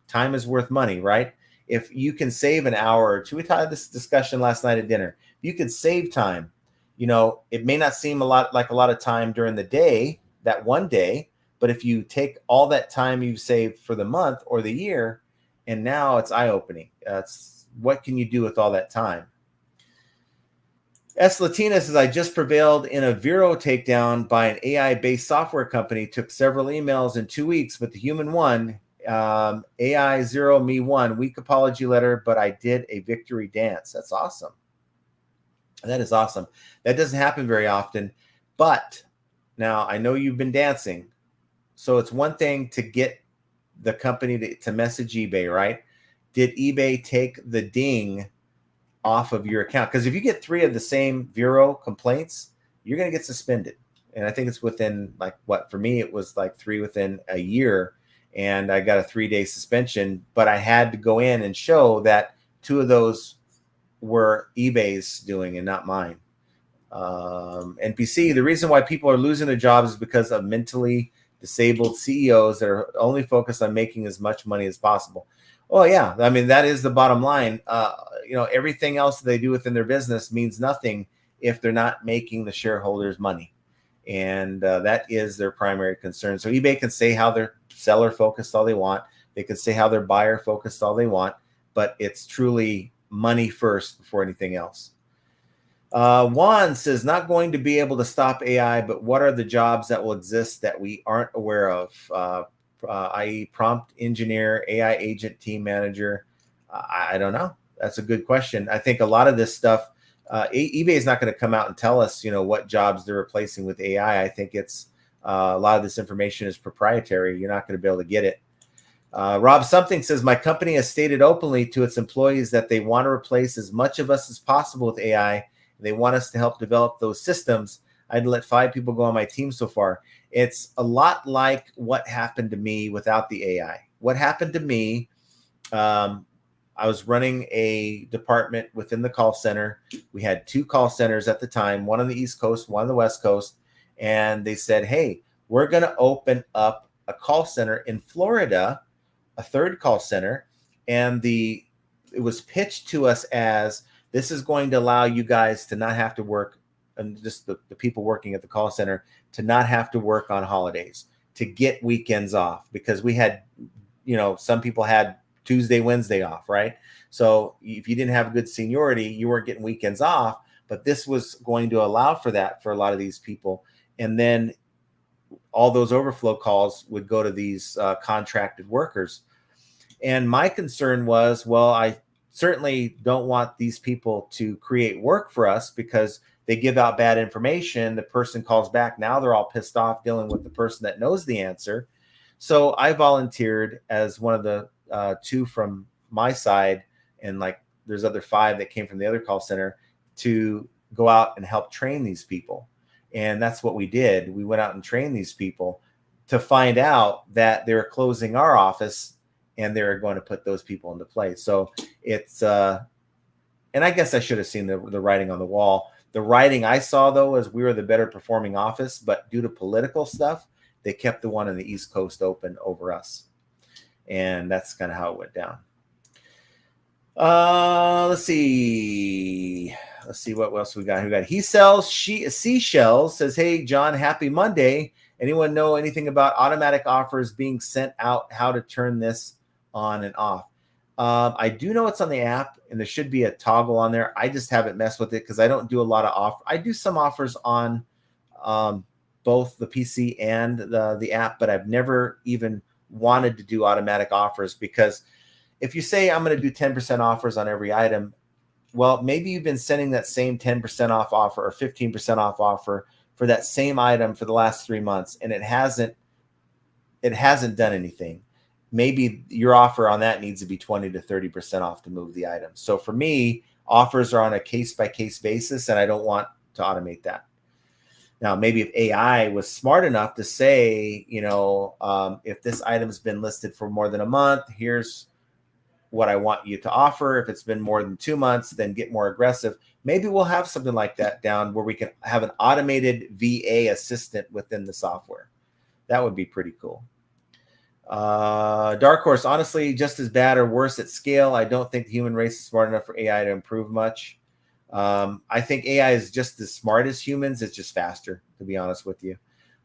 Time is worth money, right? If you can save an hour or two, we had this discussion last night at dinner. If you could save time, it may not seem a lot of time during the day, that one day, but if you take all that time you've saved for the month or the year, and now it's eye-opening. What can you do with all that time? S. Latina says, I just prevailed in a Vero takedown by an AI-based software company. Took several emails in 2 weeks, but the human won. AI 0, me 1. Weak apology letter, but I did a victory dance. That's awesome. That is awesome. That doesn't happen very often. But now I know you've been dancing. So it's one thing to get the company to message eBay, right? Did eBay take the ding off of your account? Because if you get 3 of the same Vero complaints, you're going to get suspended. And I think it's within, like, what, for me, it was like 3 within a year. And I got a 3-day suspension, but I had to go in and show that 2 of those were eBay's doing and not mine. NPC, the reason why people are losing their jobs is because of mentally disabled CEOs that are only focused on making as much money as possible. Oh yeah, I mean, that is the bottom line. Everything else that they do within their business means nothing if they're not making the shareholders money. And that is their primary concern. So eBay can say how they're seller focused all they want. They can say how they're buyer focused all they want, but it's truly money first before anything else. Juan says, not going to be able to stop AI, but what are the jobs that will exist that we aren't aware of? I.e. prompt engineer, AI agent, team manager. I don't know. That's a good question. I think a lot of this stuff, eBay is not going to come out and tell us, what jobs they're replacing with AI. I think it's a lot of this information is proprietary. You're not going to be able to get it. Rob Something says, my company has stated openly to its employees that they want to replace as much of us as possible with AI. They want us to help develop those systems. I'd let 5 people go on my team so far. It's a lot like what happened to me without the AI. What happened to me, I was running a department within the call center. We had 2 call centers at the time, one on the East Coast, one on the West Coast. And they said, hey, we're going to open up a call center in Florida, a 3rd call center. And it was pitched to us as, this is going to allow you guys to not have to work, and just the people working at the call center to not have to work on holidays, to get weekends off, because we had, some people had Tuesday, Wednesday off, right? So if you didn't have good seniority, you weren't getting weekends off, but this was going to allow for that for a lot of these people. And then all those overflow calls would go to these contracted workers. And my concern was, well, I certainly don't want these people to create work for us because they give out bad information. The person calls back. Now they're all pissed off dealing with the person that knows the answer. So I volunteered as one of the 2 from my side. And like, there's other 5 that came from the other call center to go out and help train these people. And that's what we did. We went out and trained these people to find out that they're closing our office and they're going to put those people into place. So it's, and I guess I should have seen the writing on the wall. The writing I saw, though, is we were the better performing office, but due to political stuff, they kept the one on the East Coast open over us. And that's kind of how it went down. Let's see what else we got. He sells seashells, says, hey, John, happy Monday. Anyone know anything about automatic offers being sent out? How to turn this on and off? I do know it's on the app, and there should be a toggle on there. I just haven't messed with it because I don't do a lot of offers. I do some offers on both the PC and the app, but I've never even wanted to do automatic offers, because if you say I'm going to do 10% offers on every item, well, maybe you've been sending that same 10% off offer or 15% off offer for that same item for the last 3 months, and it hasn't done anything. Maybe your offer on that needs to be 20 to 30% off to move the item. So for me, offers are on a case-by-case basis, and I don't want to automate that. Now, maybe if AI was smart enough to say, if this item's been listed for more than a month, here's what I want you to offer. If it's been more than 2 months, then get more aggressive. Maybe we'll have something like that down where we can have an automated VA assistant within the software. That would be pretty cool. Dark Horse, honestly, just as bad or worse at scale. I don't think the human race is smart enough for AI to improve much. I think AI is just as smart as humans. It's just faster, to be honest with you.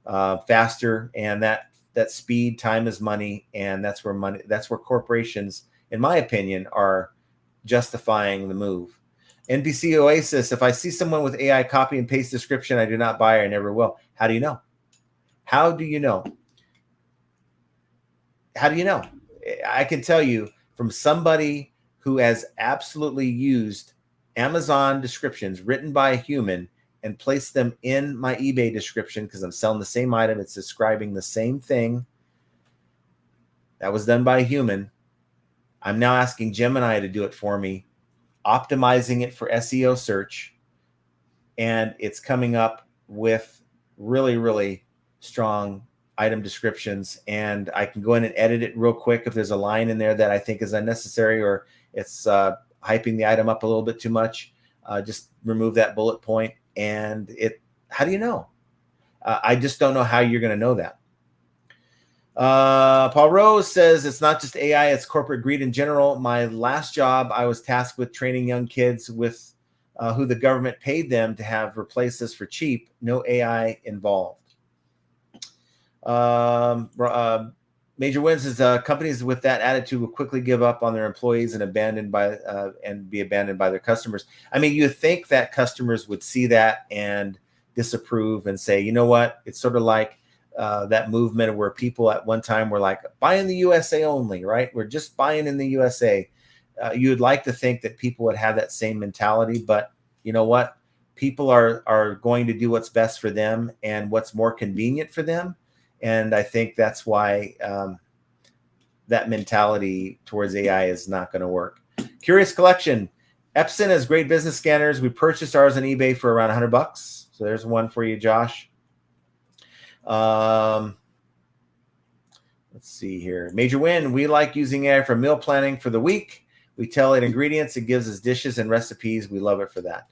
Faster, and that speed, time is money, and that's where corporations, in my opinion, are justifying the move. NBC Oasis, if I see someone with AI copy and paste description, I do not buy, I never will. How do you know? How do you know? How do you know? I can tell you from somebody who has absolutely used Amazon descriptions written by a human and placed them in my eBay description, because I'm selling the same item. It's describing the same thing. That was done by a human. I'm now asking Gemini to do it for me, optimizing it for SEO search, and it's coming up with really, really strong item descriptions. And I can go in and edit it real quick if there's a line in there that I think is unnecessary, or it's hyping the item up a little bit too much. Just remove that bullet point. And how do you know? I just don't know how you're going to know that. Paul Rose says it's not just AI, it's corporate greed in general. My last job, I was tasked with training young kids with who the government paid them to have replaced this for cheap. No AI involved. Major Wins is companies with that attitude will quickly give up on their employees and be abandoned by their customers. I mean, you think that customers would see that and disapprove and say, you know what? It's sort of like that movement where people at one time were like, buy in the USA only, right? We're just buying in the USA. You'd like to think that people would have that same mentality, but you know what? People are going to do what's best for them and what's more convenient for them. And I think that's why that mentality towards AI is not going to work. Curious Collection. Epson has great business scanners. We purchased ours on eBay for around $100. So there's one for you, Josh. Let's see here. Major Win. We like using AI for meal planning for the week. We tell it ingredients. It gives us dishes and recipes. We love it for that.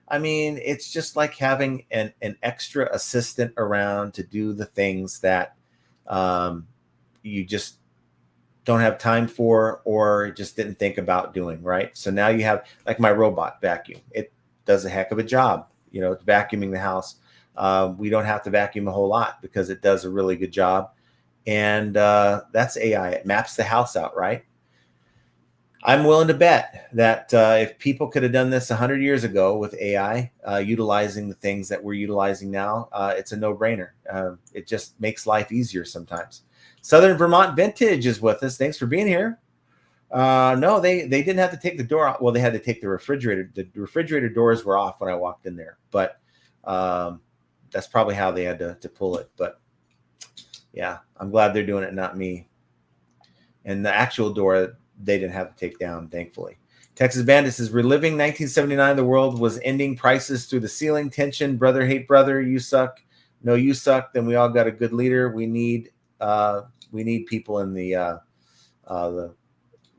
I mean, it's just like having an extra assistant around to do the things that you just don't have time for or just didn't think about doing, right? So now you have like my robot vacuum. It does a heck of a job, it's vacuuming the house. We don't have to vacuum a whole lot because it does a really good job. And that's AI. It maps the house out, right? I'm willing to bet that if people could have done this 100 years ago with AI, utilizing the things that we're utilizing now, it's a no-brainer. It just makes life easier sometimes. Southern Vermont Vintage is with us. Thanks for being here. No, they didn't have to take the door off. Well, they had to take the refrigerator. The refrigerator doors were off when I walked in there, but that's probably how they had to pull it. But yeah, I'm glad they're doing it, not me. And the actual door, they didn't have to take down, thankfully. Texas Bandit says, reliving 1979, the world was ending, prices through the ceiling, tension, brother hate brother, you suck. No, you suck. Then we all got a good leader. We need people in the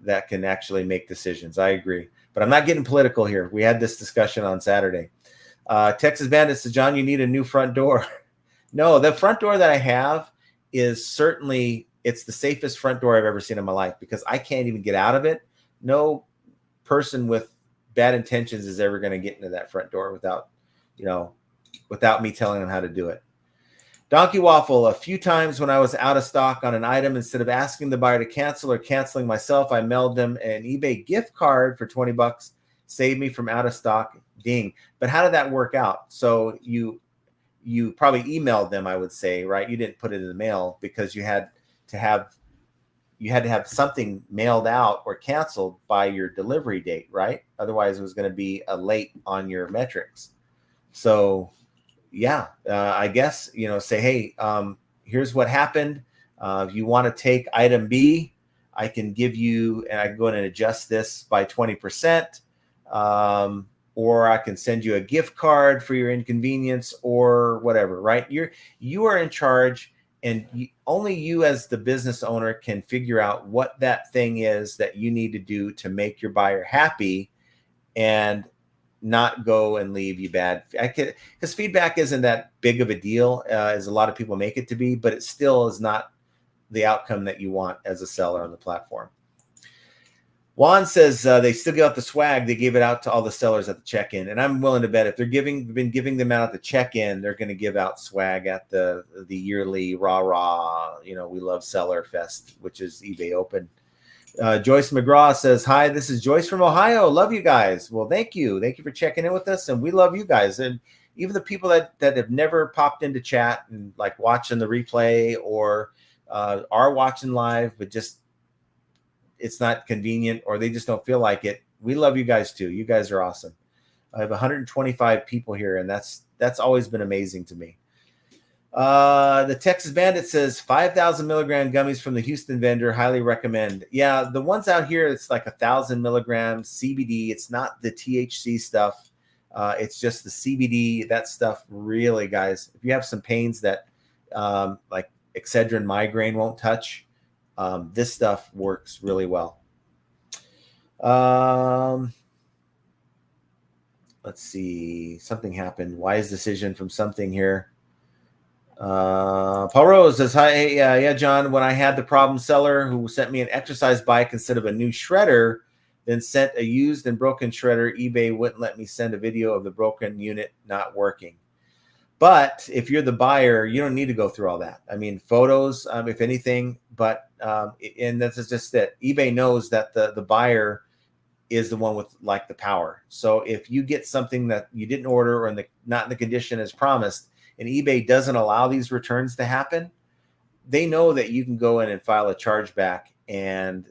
that can actually make decisions. I agree, but I'm not getting political here. We had this discussion on Saturday. Texas Bandit says, John, you need a new front door. No, the front door that I have is certainly, it's the safest front door I've ever seen in my life because I can't even get out of it. No person with bad intentions is ever going to get into that front door without me telling them how to do it. Donkey Waffle, a few times when I was out of stock on an item, instead of asking the buyer to cancel or canceling myself, I mailed them an eBay gift card for $20, saved me from out of stock. Ding. But how did that work out? So you probably emailed them, I would say, right? You didn't put it in the mail because you had to have something mailed out or canceled by your delivery date, right? Otherwise, it was going to be a late on your metrics. So yeah, I guess, say, hey, here's what happened. If you want to take item B, I can give you, and I can go in and adjust this by 20%. Or I can send you a gift card for your inconvenience or whatever, right? You are in charge, and only you as the business owner can figure out what that thing is that you need to do to make your buyer happy and not go and leave you bad. Because feedback isn't that big of a deal as a lot of people make it to be, but it still is not the outcome that you want as a seller on the platform. Juan says they still give out the swag. They gave it out to all the sellers at the check-in, and I'm willing to bet if they're been giving them out at the check-in, they're going to give out swag at the yearly rah. We love Seller Fest, which is eBay Open. Joyce McGraw says, hi, this is Joyce from Ohio. Love you guys. Well, thank you for checking in with us, and we love you guys. And even the people that have never popped into chat and like watching the replay or are watching live, but just it's not convenient or they just don't feel like it. We love you guys too. You guys are awesome. I have 125 people here, and that's always been amazing to me. The Texas Bandit says 5,000 milligram gummies from the Houston vendor. Highly recommend. Yeah, the ones out here, it's like 1,000 milligrams CBD. It's not the THC stuff. It's just the CBD. That stuff really, guys, if you have some pains that like Excedrin migraine won't touch, this stuff works really well. Let's see. Something happened. Wise decision from something here. Paul Rose says, hi, hey, yeah, John, when I had the problem seller who sent me an exercise bike instead of a new shredder, then sent a used and broken shredder, eBay wouldn't let me send a video of the broken unit not working. But if you're the buyer, you don't need to go through all that. I mean, photos, if anything, but, and that's just it. eBay knows that the buyer is the one with like the power. So if you get something that you didn't order or not in the condition as promised, and eBay doesn't allow these returns to happen, they know that you can go in and file a chargeback and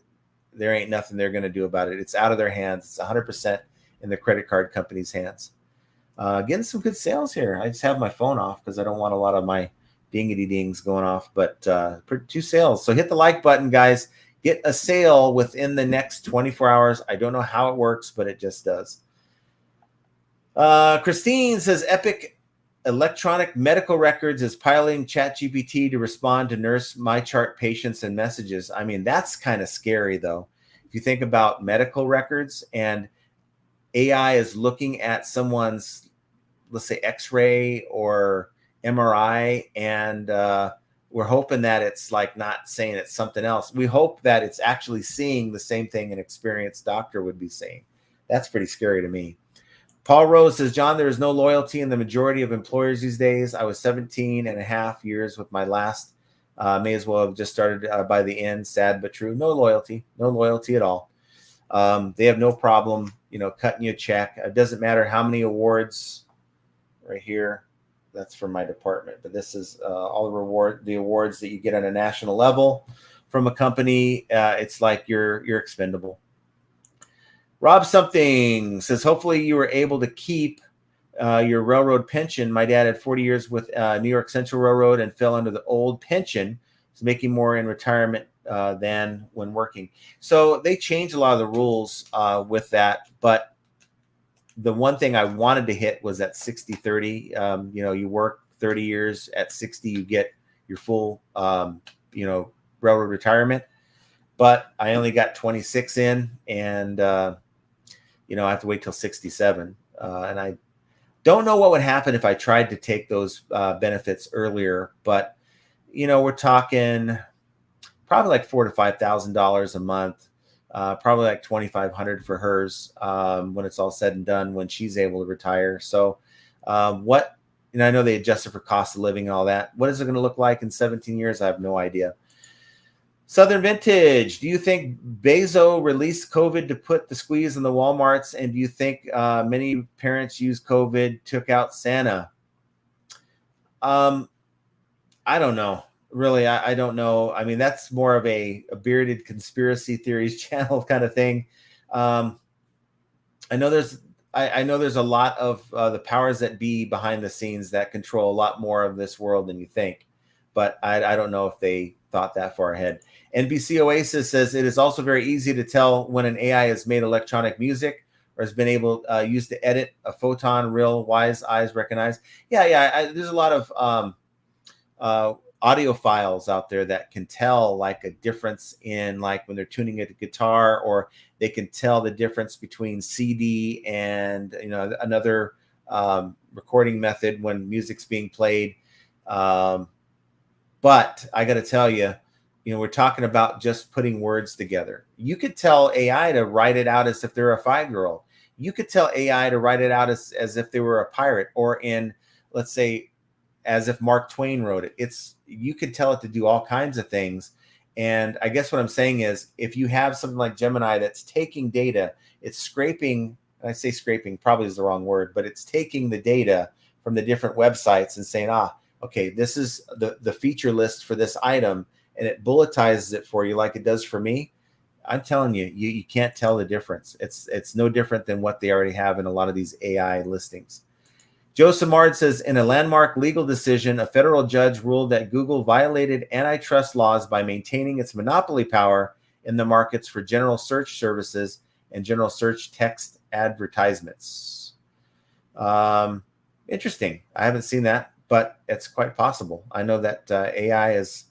there ain't nothing they're going to do about it. It's out of their hands. It's 100% in the credit card company's hands. Getting some good sales here. I just have my phone off because I don't want a lot of my dingity dings going off, but 2 sales. So hit the like button, guys. Get a sale within the next 24 hours. I don't know how it works, but it just does. Christine says, Epic Electronic Medical Records is piloting ChatGPT to respond to nurse MyChart patients and messages. I mean, that's kind of scary, though. If you think about medical records and AI is looking at someone's, let's say, X-ray or MRI, and we're hoping that it's like not saying it's something else. We hope that it's actually seeing the same thing an experienced doctor would be saying. That's pretty scary to me. Paul Rose says, John, there is no loyalty in the majority of employers these days. I was 17 and a half years with my last. May as well have just started by the end. Sad but true. No loyalty at all. They have no problem, cutting you a check. It doesn't matter how many awards. Right here, that's from my department. But this is all the awards that you get on a national level from a company. It's like you're expendable. Rob something says, hopefully you were able to keep your railroad pension. My dad had 40 years with New York Central Railroad and fell under the old pension. He's making more in retirement than when working. So they changed a lot of the rules with that. But the one thing I wanted to hit was that 60-30. You work 30 years, at 60, you get your full, railroad retirement. But I only got 26 in, and I have to wait till 67. And I don't know what would happen if I tried to take those benefits earlier. But, we're talking probably like $4,000 to $5,000 a month, probably like $2,500 for hers when it's all said and done, when she's able to retire. So I know they adjusted for cost of living and all that. What is it going to look like in 17 years? I have no idea. Southern Vintage, do you think Bezos released COVID to put the squeeze on the Walmarts? And do you think many parents use COVID, took out Santa? I don't know. Really, I don't know. I mean, that's more of a bearded conspiracy theories channel kind of thing. I know there's a lot of the powers that be behind the scenes that control a lot more of this world than you think. But I don't know if they thought that far ahead. NBC Oasis says it is also very easy to tell when an AI has made electronic music or has been able used to edit a photon. Real wise eyes recognize. Yeah. There's a lot of audio files out there that can tell like a difference in like when they're tuning a guitar, or they can tell the difference between CD and another recording method when music's being played. But I got to tell you, we're talking about just putting words together. You could tell AI to write it out as if they're a 5-year-old. You could tell AI to write it out as if they were a pirate, or let's say, as if Mark Twain wrote it. You could tell it to do all kinds of things. And I guess what I'm saying is, if you have something like Gemini that's taking data, it's scraping, and I say scraping probably is the wrong word, but it's taking the data from the different websites and saying, okay, this is the feature list for this item, and it bulletizes it for you like it does for me. I'm telling you, you can't tell the difference. It's no different than what they already have in a lot of these AI listings. Joe Samard says, in a landmark legal decision, a federal judge ruled that Google violated antitrust laws by maintaining its monopoly power in the markets for general search services and general search text advertisements. Interesting. I haven't seen that, but it's quite possible. I know that AI is,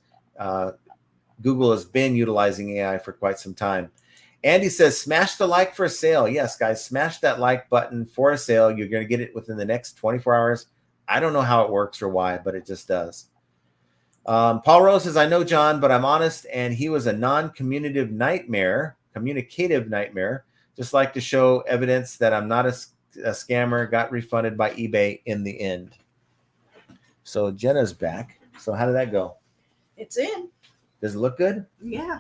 Google has been utilizing AI for quite some time. Andy says, smash the like for a sale. Yes, guys, smash that like button for a sale. You're going to get it within the next 24 hours. I don't know how it works or why, but it just does. Paul Rose says, I know John, but I'm honest, and he was a non-communicative nightmare. Just like to show evidence that I'm not a scammer, got refunded by eBay in the end. So Jenna's back. So how did that go? It's in. Does it look good? Yeah.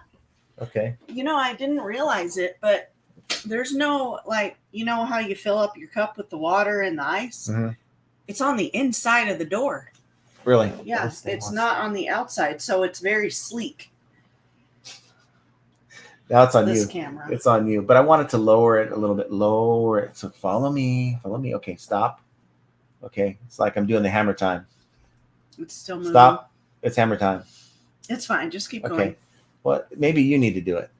Okay. You know, I didn't realize it, but there's no, like, you know how you fill up your cup with the water and the ice? Mm-hmm. It's on the inside of the door. Really? Yeah, it's not on the outside, so it's very sleek. Now it's on this you. Camera. It's on you. But I wanted to lower it a little bit. Lower it. So follow me. Follow me. Okay, stop. Okay. It's like I'm doing the hammer time. It's still moving. Stop. It's hammer time. It's fine. Just keep going. Okay. Well, maybe you need to do it.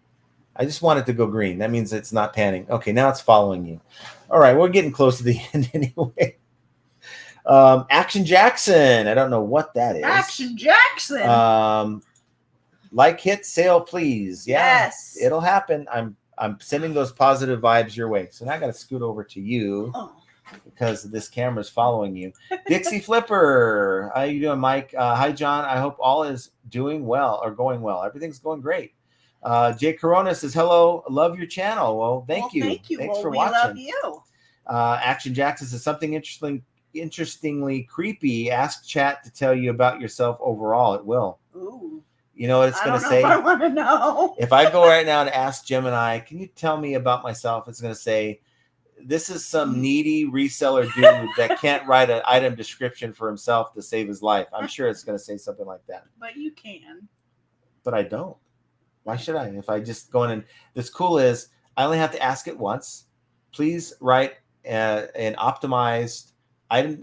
I just want it to go green. That means it's not panning. Okay, now it's following you. All right, we're getting close to the end anyway. Action Jackson. I don't know what that is. Action Jackson. Like, hit, sale, please. Yeah, yes. It'll happen. I'm sending those positive vibes your way. So now I got to scoot over to you because this camera's following you. Dixie Flipper. How you doing, Mike? Hi, John. I hope all is doing well or going well. Everything's going great. Jay Corona says, hello, love your channel. Well, thank you. Thank you. Thanks for we watching. Love you. Action Jackson says, something interestingly creepy. Ask chat to tell you about yourself overall. It will. Ooh. You know what it's going to say? I want to know. If I go right now to ask Gemini, can you tell me about myself? It's going to say, this is some needy reseller dude that can't write an item description for himself to save his life. I'm sure it's going to say something like that. But you can. But I don't. Why should I? If I just go in and this cool is I only have to ask it once. Please write an optimized item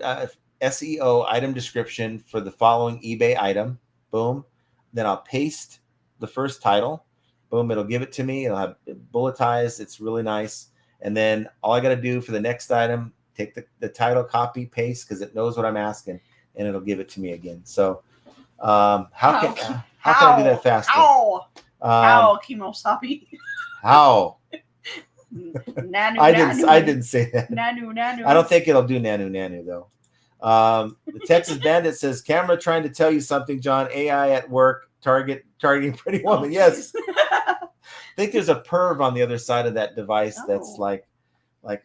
SEO item description for the following eBay item. Boom. Then I'll paste the first title. Boom. It'll give it to me. It'll have bulletized. It's really nice. And then all I got to do for the next item, take the title, copy, paste, because it knows what I'm asking, and it'll give it to me again. So how can I do that faster? How Kimosabi? How? Nanu, I didn't say that. Nanu. I don't think it'll do nanu though. The Texas Bandit says, camera trying to tell you something, John. AI at work, targeting pretty woman. Yes. I think there's a perv on the other side of that device that's like,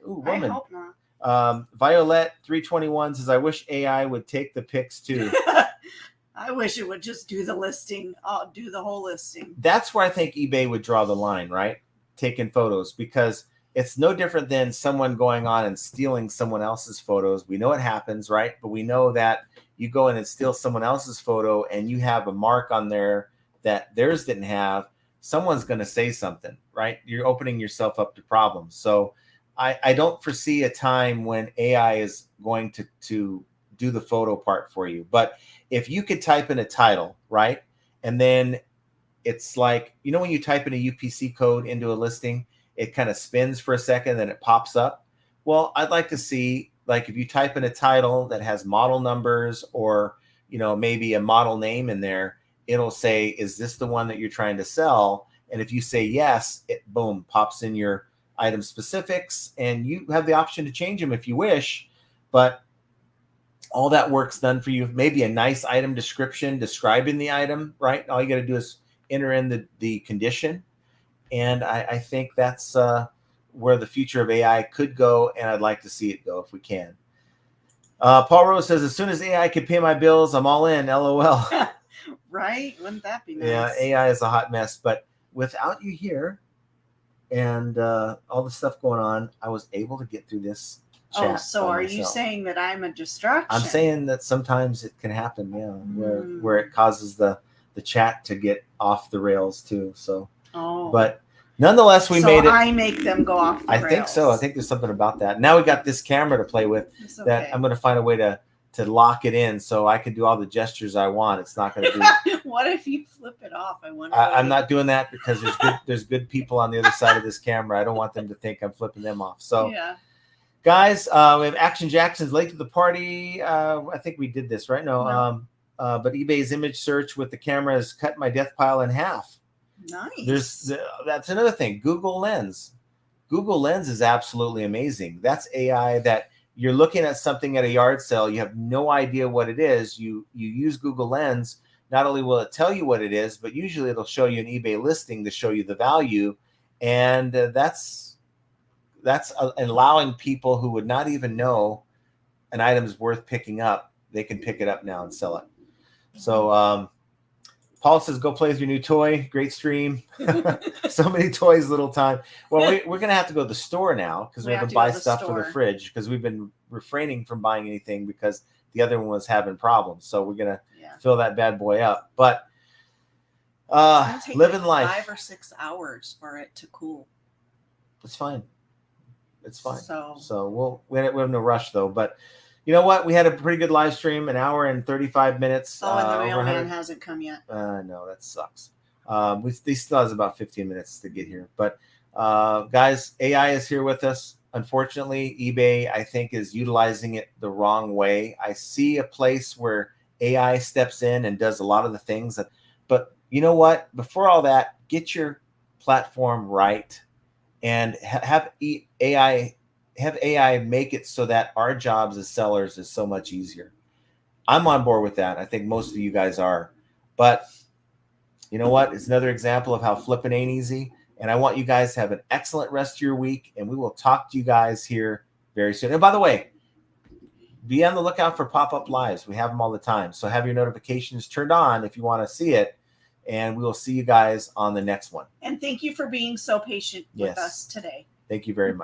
ooh, woman. I hope not. Violet 321 says, I wish AI would take the pics too. I wish it would just do the listing. Do the whole listing. That's where I think eBay would draw the line, right? Taking photos, because it's no different than someone going on and stealing someone else's photos. We know it happens, right? But we know that you go in and steal someone else's photo and you have a mark on there that theirs didn't have. Someone's going to say something, right? You're opening yourself up to problems. So I don't foresee a time when AI is going to do the photo part for you. But if you could type in a title, right? And then it's like, you know, when you type in a UPC code into a listing, it kind of spins for a second, then it pops up. Well, I'd like to see, like, if you type in a title that has model numbers or, you know, maybe a model name in there, it'll say, is this the one that you're trying to sell? And if you say yes, it boom, pops in your item specifics, and you have the option to change them if you wish, but all that work's done for you. Maybe a nice item description describing the item, right? All you got to do is enter in the condition. And I think that's where the future of AI could go, and I'd like to see it go if we can. Paul Rose says, as soon as AI can pay my bills, I'm all in, LOL. Right? Wouldn't that be nice? Yeah, AI is a hot mess, but without you here and all the stuff going on, I was able to get through this chat. Oh, so are you saying that I'm a distraction? I'm saying that sometimes it can happen, yeah, where it causes the chat to get off the rails too. So, but Nonetheless, we so made it. I make them go off the I rails. think so. I think there's something about that. Now we got this camera to play with that I'm going to find a way to lock it in so I can do all the gestures I want. It's not going to be. What if you flip it off? I wonder. I'm not doing that because there's good people on the other side of this camera. I don't want them to think I'm flipping them off. So, yeah. Guys, we have Action Jackson's late to the party. I think we did this, right? No. But eBay's image search with the camera has cut my death pile in half. Nice. That's another thing. Google Lens. Google Lens is absolutely amazing. That's AI that you're looking at something at a yard sale. You have no idea what it is. You use Google Lens. Not only will it tell you what it is, but usually it'll show you an eBay listing to show you the value. And that's allowing people who would not even know an item is worth picking up. They can pick it up now and sell it. So Paul says, go play with your new toy. Great stream. So many toys, little time. Well, we're going to have to go to the store now because we have to buy stuff for the fridge because we've been refraining from buying anything because the other one was having problems. So we're going to fill that bad boy up. But living life. 5 or 6 hours for it to cool. It's fine. It's fine. So we have no rush though. But you know what? We had a pretty good live stream, an hour and 35 minutes. Oh, and the mailman hasn't come yet. No, that sucks. He still has about 15 minutes to get here. But guys, AI is here with us. Unfortunately, eBay, I think, is utilizing it the wrong way. I see a place where AI steps in and does a lot of the things. But you know what? Before all that, get your platform right and have AI make it so that our jobs as sellers is so much easier. I'm on board with that. I think most of you guys are. But you know what? It's another example of how flipping ain't easy. And I want you guys to have an excellent rest of your week. And we will talk to you guys here very soon. And by the way, be on the lookout for pop-up lives. We have them all the time. So have your notifications turned on if you want to see it. And we will see you guys on the next one. And thank you for being so patient with us today. Thank you very much.